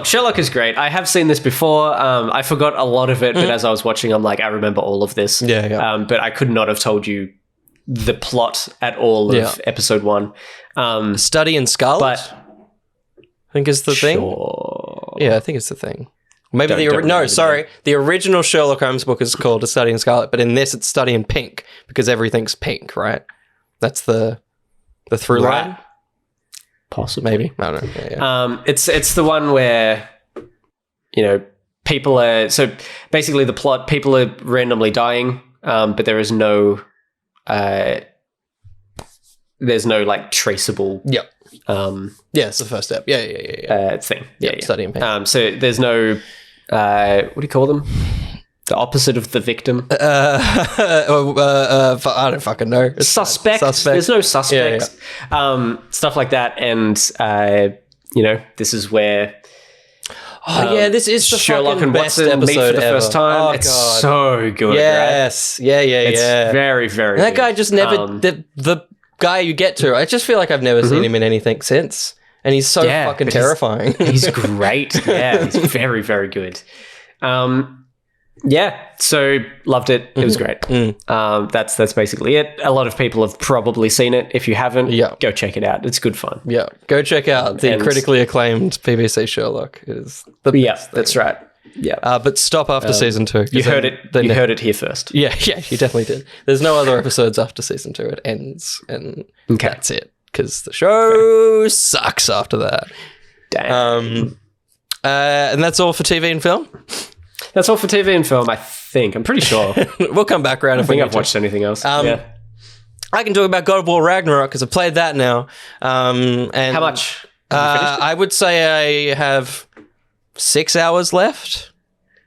Sherlock is great. I have seen this before. I forgot a lot of it, but as I was watching, I'm like, I remember all of this. Yeah. But I could not have told you the plot at all of episode 1. Study in Scarlet? But I think it's the thing. Yeah, I think it's the thing. Maybe the original Sherlock Holmes book is called A Study in Scarlet, but in this it's Study in Pink because everything's pink, right? That's the through line. Possibly. Maybe. I don't know. Yeah. It's the one where, you know, people are, so basically the plot, people are randomly dying, but there is no there's no like traceable it's the first step. Thing. Study in Pink. So there's no what do you call them? The opposite of the victim. I don't fucking know. Suspect. There's no suspects. Stuff like that, and you know, this is where. This is the Sherlock fucking and best Watson meet episode for the ever. first time. Oh, it's God. so good. Yes. Right? Yeah. It's very, very. And that good. guy just never the guy you get to. I just feel like I've never seen him in anything since, and he's so fucking terrifying. He's great. Yeah, he's very, very good. So loved it. It was great. That's basically it. A lot of people have probably seen it. If you haven't, go check it out. It's good fun. Yeah, go check out the critically acclaimed BBC Sherlock. It is the best thing. That's right. Yeah, but stop after season 2. You heard it. You heard it here first. Yeah, you definitely did. There's no other episodes after season 2. It ends, and that's it. Because the show sucks after that. Damn. And that's all for TV and film. That's all for TV and film, I think. I'm pretty sure. We'll come back around if we I've watched anything else. I can talk about God of War Ragnarok because I've played that now. And how much? I would say I have 6 hours left.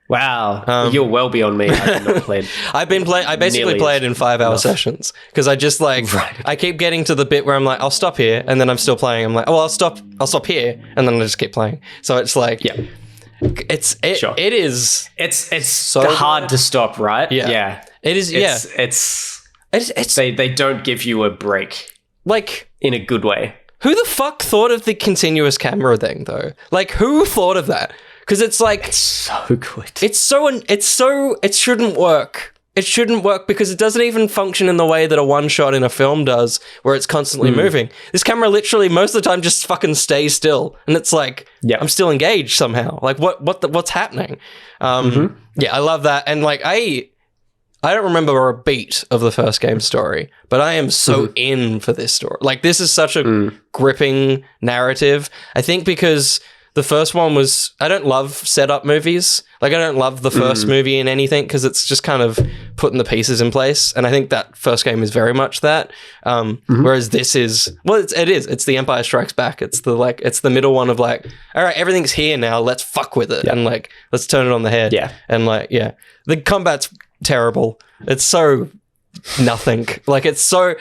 Wow, you're well beyond me. I've not played. I basically played in 5-hour sessions because I just I keep getting to the bit where I'm like, I'll stop here, and then I'm still playing. I'm like, oh, I'll stop here, and then I just keep playing. So it's like, it is. It's so hard to stop, right? Yeah. It is. It's they don't give you a break, like, in a good way. Who the fuck thought of the continuous camera thing though? Like, who thought of that? Because it's like, it's so good. It shouldn't work. It shouldn't work because it doesn't even function in the way that a one shot in a film does, where it's constantly moving. This camera literally most of the time just fucking stays still, and it's like, I'm still engaged somehow. Like, what's happening? Yeah, I love that, and like I don't remember a beat of the first game story, but I am so in for this story. Like, this is such a gripping narrative. I think because the first one was, I don't love setup movies. Like, I don't love the first movie in anything because it's just kind of putting the pieces in place. And I think that first game is very much that. Whereas this is, well, it is. It's the Empire Strikes Back. It's the middle one of like, all right, everything's here now. Let's fuck with it. And like, let's turn it on the head. Yeah. And like, the combat's terrible. It's so nothing. Like, it's so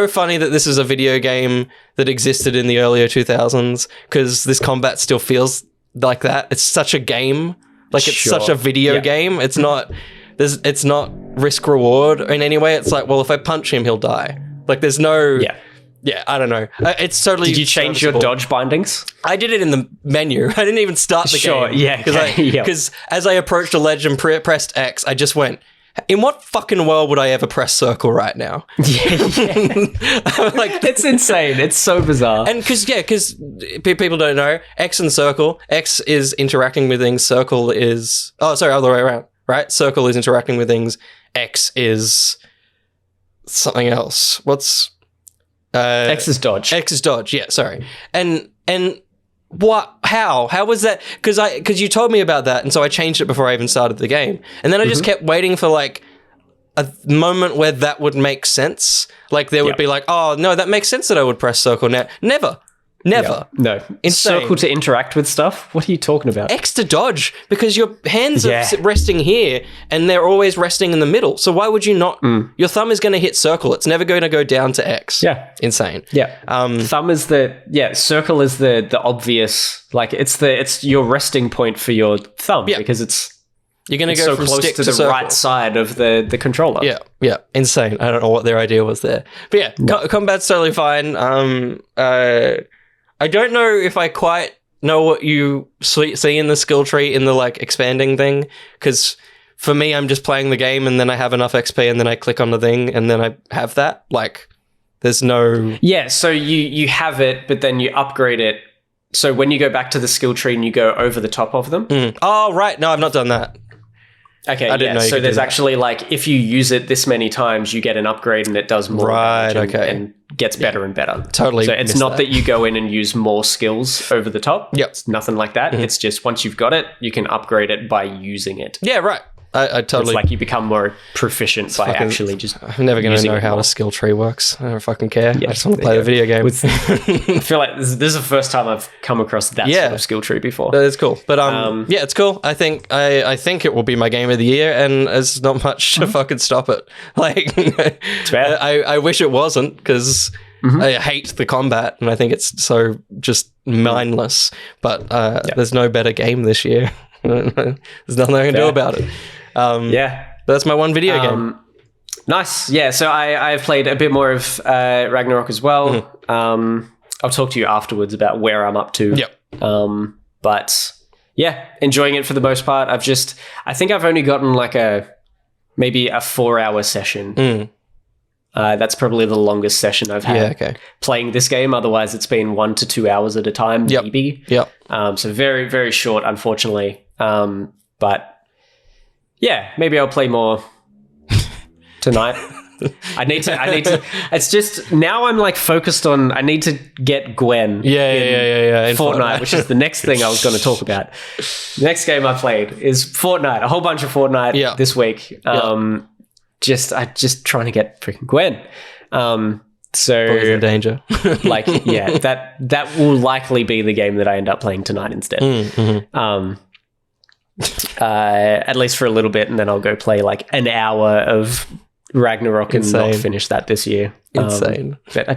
funny that this is a video game that existed in the earlier 2000s because this combat still feels like that. It's such a game. Like, it's such a video game. It's not risk reward in any way. It's like, well, if I punch him, he'll die. Like, there's no I don't know. It's totally. Did you change your dodge bindings? I did it in the menu. I didn't even start the game. Yeah, because as I approached a ledge and pressed X, I just went, in what fucking world would I ever press circle right now? Like, it's insane. It's so bizarre. And because people don't know, X and circle. X is interacting with things. Circle is other way around. Right? Circle is interacting with things. X is something else. What's X is dodge. X is dodge. Yeah, sorry. And what? How was that? Because you told me about that, and so I changed it before I even started the game, and then I just kept waiting for like a moment where that would make sense. Like, there would be like, oh no, that makes sense that I would press circle now. Never. No. Insane. Circle to interact with stuff? What are you talking about? X to dodge, because your hands are resting here and they're always resting in the middle. So why would you not? Your thumb is going to hit circle. It's never going to go down to X. Yeah. Insane. Yeah. Thumb is circle is the obvious, like, it's your resting point for your thumb because you're going to go so from close stick to the circle. right side of the controller. Yeah. Insane. I don't know what their idea was there. But combat's totally fine. I don't know if I quite know what you see in the skill tree in the like expanding thing, because for me, I'm just playing the game and then I have enough XP and then I click on the thing and then I have that. Like, there's no... Yeah, so you have it, but then you upgrade it. So when you go back to the skill tree and you go over the top of them... Oh, right. No, I've not done that. Okay, I didn't know. So there's actually like, if you use it this many times, you get an upgrade and it does more damage and gets better and better. Totally. So it's not that you go in and use more skills over the top. Yep. It's nothing like that. It's just once you've got it, you can upgrade it by using it. Yeah, right. I totally... It's like you become more proficient by actually just... I'm never going to know how a skill tree works. I don't fucking care. I just want to play the video game. I feel like this is the first time I've come across that sort of skill tree before. It's cool. But it's cool. I think it will be my game of the year, and there's not much to fucking stop it. Like, I wish it wasn't, because... I hate the combat, and I think it's so just mindless. But there's no better game this year. There's nothing I can do about it. That's my one video game. Nice. Yeah, so I've played a bit more of Ragnarok as well. I'll talk to you afterwards about where I'm up to. But yeah, enjoying it for the most part. I think I've only gotten like maybe a 4-hour session. That's probably the longest session I've had playing this game. Otherwise, it's been 1 to 2 hours at a time, maybe. So very, very short, unfortunately. But yeah, maybe I'll play more tonight. I need to. It's just now I'm like focused on. I need to get Gwen. In Fortnite, which is the next thing I was going to talk about. The next game I played is Fortnite. A whole bunch of Fortnite this week. Just trying to get freaking Gwen. So Boys in danger. that will likely be the game that I end up playing tonight instead. at least for a little bit, and then I'll go play like an hour of Ragnarok and not finish that this year. Insane. But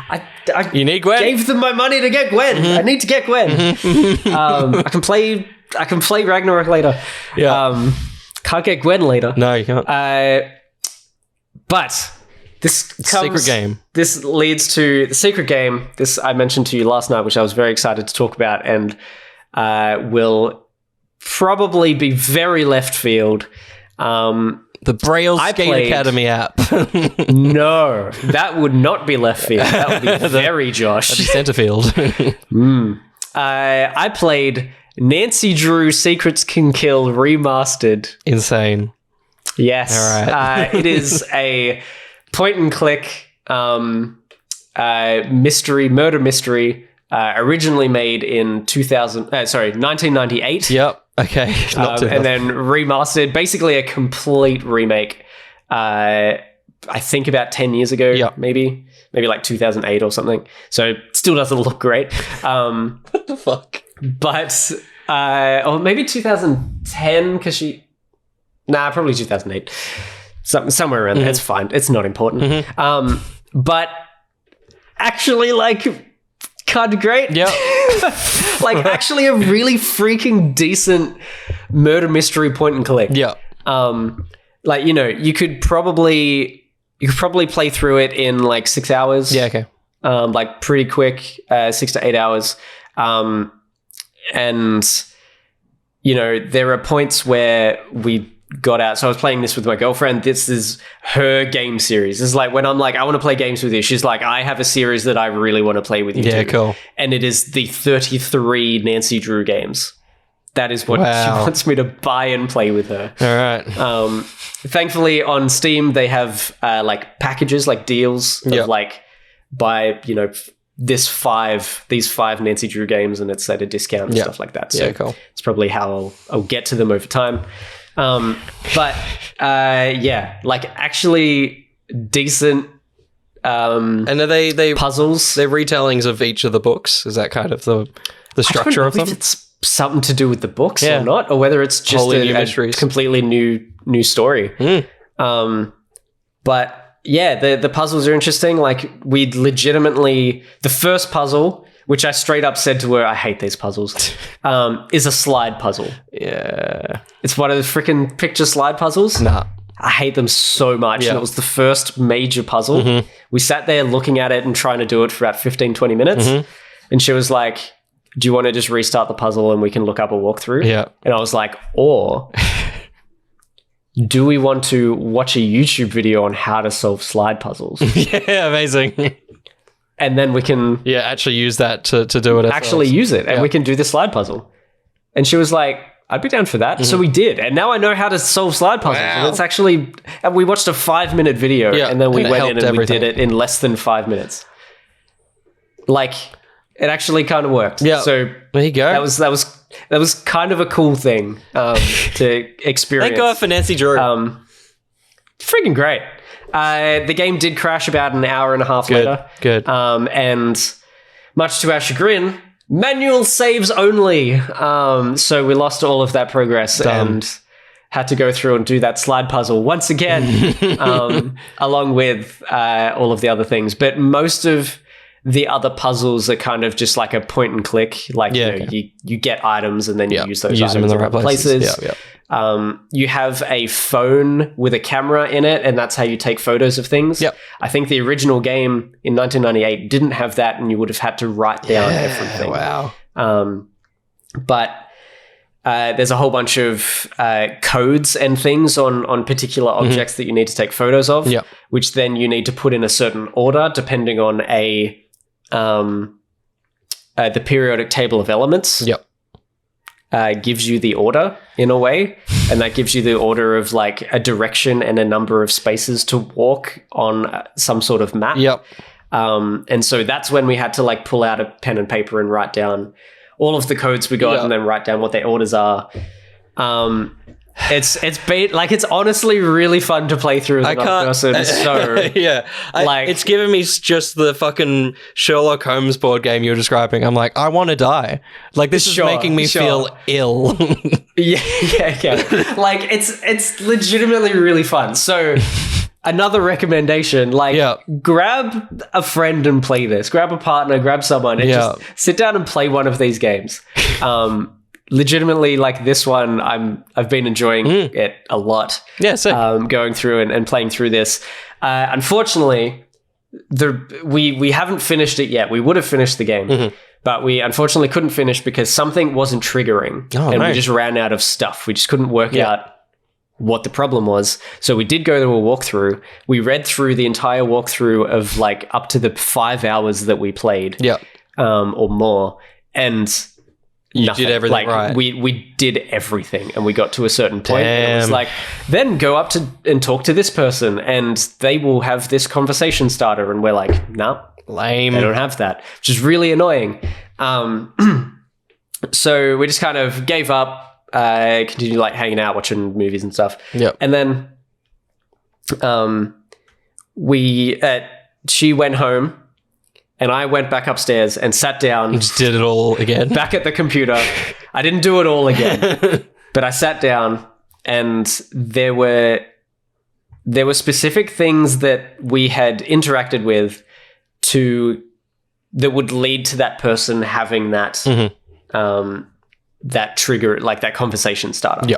I you need Gwen. Gave them my money to get Gwen. I need to get Gwen. I can play Ragnarok later. Yeah. Can't get Gwen later. No, you can't. But secret game. This leads to the secret game. This I mentioned to you last night, which I was very excited to talk about, and will probably be very left field. The Braille Skate Academy app. No, that would not be left field. That would be very Josh. That'd be center field. I played Nancy Drew Secrets Can Kill Remastered. Insane. Yes. All right. It is a point and click murder mystery, originally made in 1998. Yep. Okay. And then remastered, basically a complete remake. I think about 10 years ago, maybe like 2008 or something. So it still doesn't look great. What the fuck? But, or maybe 2010 because probably 2008. Somewhere around there. It's fine. It's not important. But actually, like, kind of great. Yeah. Like, actually a really freaking decent murder mystery point and click. Yeah. Like, you could probably play through it in like 6 hours. Yeah, okay. Like pretty quick, 6 to 8 hours. And there are points where we got out. So I was playing this with my girlfriend. This is her game series. This is like when I'm like, I want to play games with you. She's like, I have a series that I really want to play with you too. Yeah, cool. And it is the 33 Nancy Drew games. That is what she wants me to buy and play with her. All right. Thankfully on Steam, they have like packages, like deals of like buy, these five Nancy Drew games and it's at a discount and stuff like that. So cool. It's probably how I'll get to them over time. Like actually decent. And are they puzzles? They're retellings of each of the books. Is that kind of the structure of them? If it's something to do with the books or not, or whether it's just a completely new story. But yeah, the puzzles are interesting. Like we legitimately, the first puzzle, which I straight up said to her, I hate these puzzles, is a slide puzzle. Yeah. It's one of the freaking picture slide puzzles. Nah. I hate them so much. And it was the first major puzzle. We sat there looking at it and trying to do it for about 15, 20 minutes. And she was like, do you want to just restart the puzzle and we can look up a walkthrough? Yeah. And I was like, or do we want to watch a YouTube video on how to solve slide puzzles? Yeah, amazing. And then we can... Yeah, actually use that to do it. Actually use it. And we can do the slide puzzle. And she was like, I'd be down for that. So we did. And now I know how to solve slide puzzles. Wow. And it's actually... And we watched a 5-minute video. And then we went in and we did it in less than 5 minutes. Like... It actually kind of worked. Yeah. So there you go. That was kind of a cool thing to experience. Thank God for Nancy Drew. Freaking great. The game did crash about an hour and a half later. Good. And much to our chagrin, manual saves only. So we lost all of that progress and had to go through and do that slide puzzle once again, along with all of the other things. But most of the other puzzles are kind of just like a point and click. Like, you get items and then you use those items in the right places. You have a phone with a camera in it, and that's how you take photos of things. I think the original game in 1998 didn't have that, and you would have had to write down everything. Wow. But there's a whole bunch of codes and things on particular objects that you need to take photos of, which then you need to put in a certain order depending on the periodic table of elements. Gives you the order in a way, and that gives you the order of like a direction and a number of spaces to walk on some sort of map. And so that's when we had to like pull out a pen and paper and write down all of the codes we got and then write down what their orders are. It's been like it's honestly really fun to play through as another person. So yeah, it's giving me just the fucking Sherlock Holmes board game you're describing. I'm like, I want to die. Like this is making me feel ill. yeah. Like it's legitimately really fun. So another recommendation, grab a friend and play this. Grab a partner, grab someone, and just sit down and play one of these games. Legitimately, like this one, I've been enjoying it a lot. Yeah, same. Going through and playing through this. Unfortunately, we haven't finished it yet. We would have finished the game, but we unfortunately couldn't finish because something wasn't triggering, we just ran out of stuff. We just couldn't work out what the problem was. So we did go to a walkthrough. We read through the entire walkthrough of like up to the 5 hours that we played, or more, and you did everything right. We did everything, and we got to a certain point. And it was like, then go up to and talk to this person, and they will have this conversation starter. And we're like, no, lame. They don't have that, which is really annoying. So we just kind of gave up, continued like hanging out, watching movies and stuff. Yep. And then, she went home. And I went back upstairs and sat down. You just did it all again? Back at the computer. I didn't do it all again. But I sat down, and there were specific things that we had interacted with that would lead to that person having that that trigger, like that conversation starter.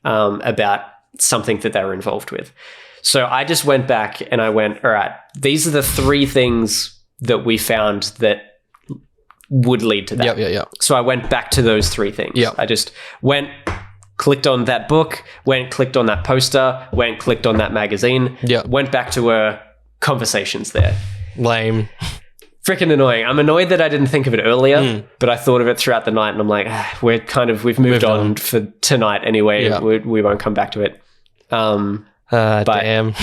About something that they were involved with. So I just went back and I went, all right, these are the 3 things that we found that would lead to that. So I went back to those 3 things. I just went, clicked on that book, clicked on that poster, clicked on that magazine, went back to conversations there. Lame. Freaking annoying. I'm annoyed that I didn't think of it earlier, but I thought of it throughout the night, and I'm like, we've moved on for tonight anyway. We won't come back to it. Damn.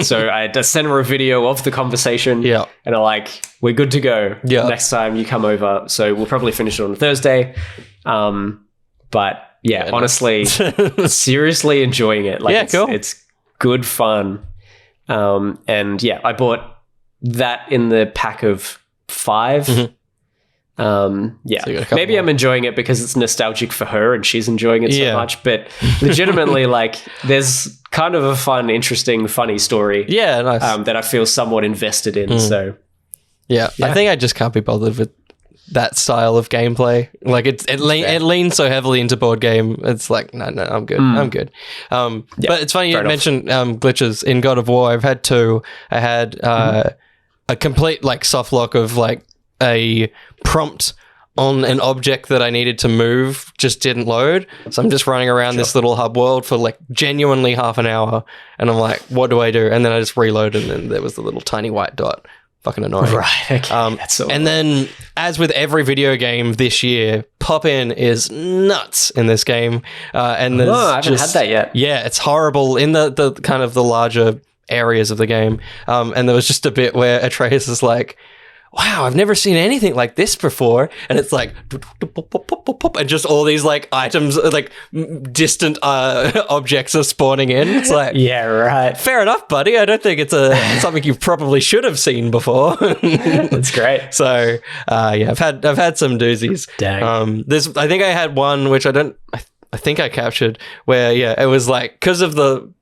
So I just sent her a video of the conversation. And I'm like, we're good to go. Next time you come over. So we'll probably finish it on Thursday. But honestly, seriously enjoying it. Like, it's good fun. And I bought that in the pack of 5. So maybe I'm enjoying it because it's nostalgic for her and she's enjoying it so much, but legitimately, like, there's kind of a fun, interesting, funny story nice. That I feel somewhat invested in. So I think I just can't be bothered with that style of gameplay. Like it leans so heavily into board game. It's like, no, I'm good. I'm good. But it's funny you mentioned glitches in God of War. I've had 2. I had a complete like soft lock of like a prompt on an object that I needed to move just didn't load. So I'm just running around this little hub world for like genuinely half an hour. And I'm like, what do I do? And then I just reloaded, and then there was the little tiny white dot. Fucking annoying. Right. Okay. That's so and then, as with every video game this year, pop-in is nuts in this game. And there's I haven't had that yet. Yeah, it's horrible in the kind of the larger areas of the game. And there was just a bit where Atreus is like, wow, I've never seen anything like this before. And it's like, and just all these like items, like distant objects are spawning in. It's like, yeah, right. Fair enough, buddy. I don't think it's something you probably should have seen before. That's great. So, I've had some doozies. Dang. I think I had one which I think I captured where, it was like, because of the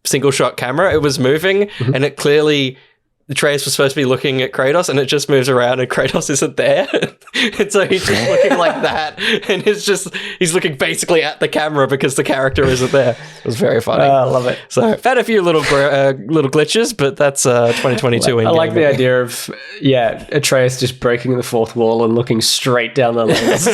single shot camera, it was moving and it clearly, Atreus was supposed to be looking at Kratos, and it just moves around and Kratos isn't there. And so he's just looking like that, and he's looking basically at the camera because the character isn't there. It was very funny. I love it. So I've had a few little glitches, but that's 2022 in I like the idea of Atreus just breaking the fourth wall and looking straight down the lens.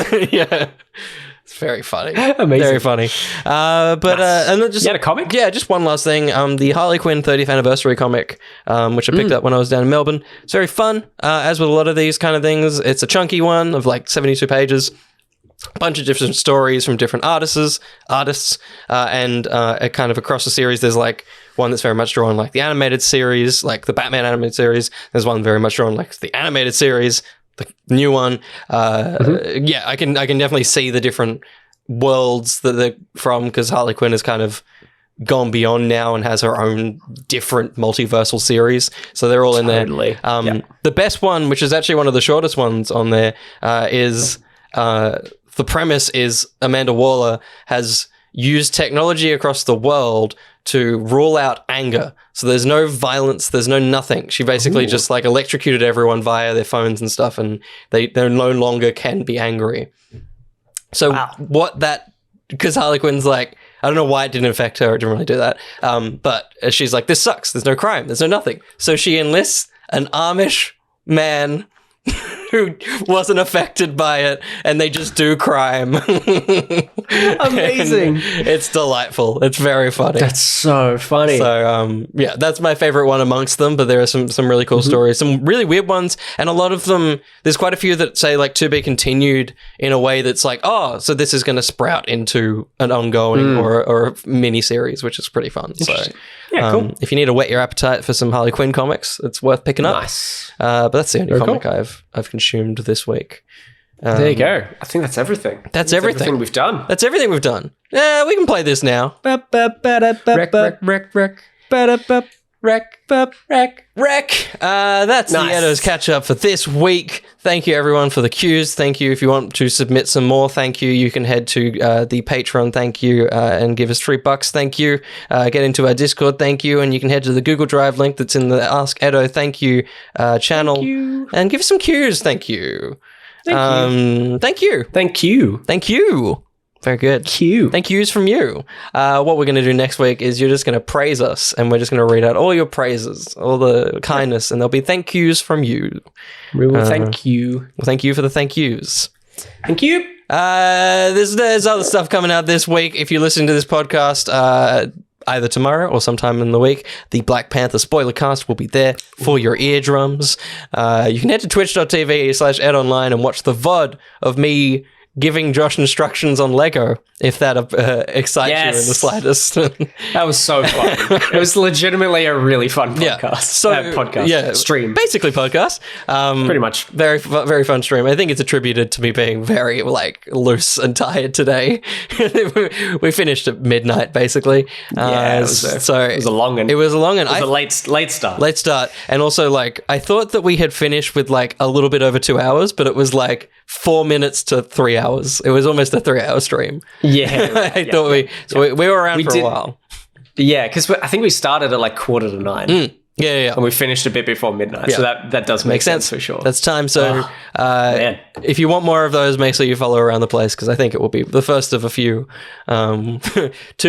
It's very funny. Amazing. Very funny. And then just a comic? Yeah, just one last thing. The Harley Quinn 30th anniversary comic, which I picked up when I was down in Melbourne. It's very fun. As with a lot of these kind of things, it's a chunky one of like 72 pages. A bunch of different stories from different artists, and kind of across the series, there's like one that's very much drawn like the animated series, like the Batman animated series. There's one very much drawn like the animated series, the new one. I can definitely see the different worlds that they're from, because Harley Quinn has kind of gone beyond now and has her own different multiversal series. So they're all in there. The best one, which is actually one of the shortest ones on there, is the premise is Amanda Waller has used technology across the world to rule out anger. So there's no violence, there's no nothing. She basically just like electrocuted everyone via their phones and stuff, and they no longer can be angry. So because Harley Quinn's like, I don't know why it didn't affect her, it didn't really do that. But she's like, this sucks, there's no crime, there's no nothing. So she enlists an Amish man who wasn't affected by it, and they just do crime. Amazing. It's delightful. It's very funny. That's so funny. So, that's my favorite one amongst them, but there are some really cool stories, some really weird ones, and a lot of them, there's quite a few that say, like, to be continued in a way that's like, oh, so this is going to sprout into an ongoing or a mini-series, which is pretty fun. So, cool. If you need to whet your appetite for some Harley Quinn comics, it's worth picking up. Nice. But that's the only comic I've consumed this week. There you go. I think that's everything. That's everything we've done. That's everything we've done. Yeah, we can play this now. Wreck. That's the Eddo's catch-up for this week. Thank you, everyone, for the cues. Thank you. If you want to submit some more, thank you. You can head to the Patreon, thank you, and give us $3. Thank you. Get into our Discord, thank you. And you can head to the Google Drive link that's in the Ask Eddo, thank you, channel. Thank you. And give us some cues, thank you. Thank you. Very good. Thank yous from you. What we're going to do next week is you're just going to praise us, and we're just going to read out all your praises, all the kindness, and there'll be thank yous from you. We will thank you. We'll thank you for the thank yous. Thank you. There's other stuff coming out this week. If you're listening to this podcast, either tomorrow or sometime in the week, the Black Panther spoiler cast will be there for your eardrums. You can head to twitch.tv/edonline and watch the VOD of me giving Josh instructions on Lego, if that excites you in the slightest. That was so fun. It was legitimately a really fun podcast. Stream. Basically podcast. Pretty much. Very fun stream. I think it's attributed to me being very, like, loose and tired today. We finished at midnight, basically. It was a long one. It was a long one. It was a late start. Late start. And also, like, I thought that we had finished with, like, a little bit over 2 hours, but it was, like, 4 minutes to 3 hours. It was almost a 3-hour stream. Yeah. I thought we were around for a while. Yeah, because I think we started at like 9:15. Yeah. And we finished a bit before midnight. Yeah. So that does make sense for sure. That's time. So if you want more of those, make sure you follow around the place, because I think it will be the first of a few. 2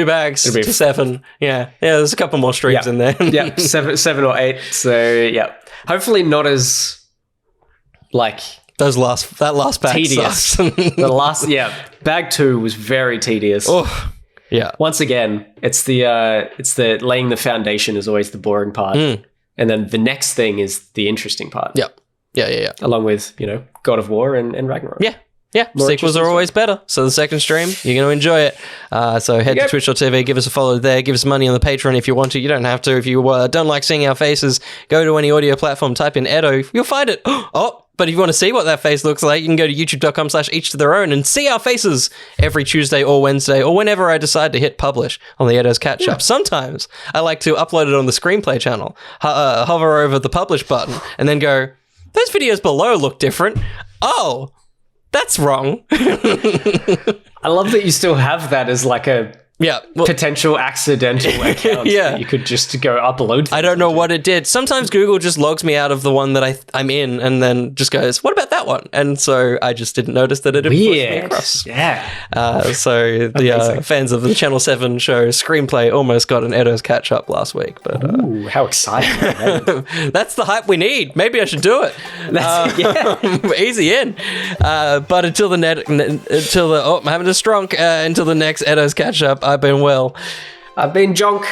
bags to 7. Yeah, there's a couple more streams in there. Yeah, 7 or 8. So, yeah. Hopefully not as, like... that last bag tedious. Bag 2 was very tedious. Oh, yeah. Once again, it's the laying the foundation is always the boring part, and then the next thing is the interesting part. Yeah. Along with God of War and Ragnarok. Yeah. Sequels are always better. So the second stream, you're going to enjoy it. So head to twitch.tv, give us a follow there, give us money on the Patreon if you want to. You don't have to. If you don't like seeing our faces, go to any audio platform, type in Eddo, you'll find it. But if you want to see what that face looks like, you can go to youtube.com/each to their own and see our faces every Tuesday or Wednesday or whenever I decide to hit publish on the Eddo's Catch Up. Sometimes I like to upload it on the Screenplay channel, hover over the publish button, and then go, those videos below look different. Oh, that's wrong. I love that you still have that as like a potential accidental account. That you could just go upload. I don't know what it did. Sometimes Google just logs me out of the one that I'm in, and then just goes, "What about that one?" And so I just didn't notice that it had pushed me across. Yeah. So the fans of the Channel 7 show Screenplay almost got an Eddo's catch up last week. But ooh, how exciting! That's the hype we need. Maybe I should do it. Easy in. But until I'm having a strong. Until the next Eddo's catch up. I've been Will. I've been Jonk.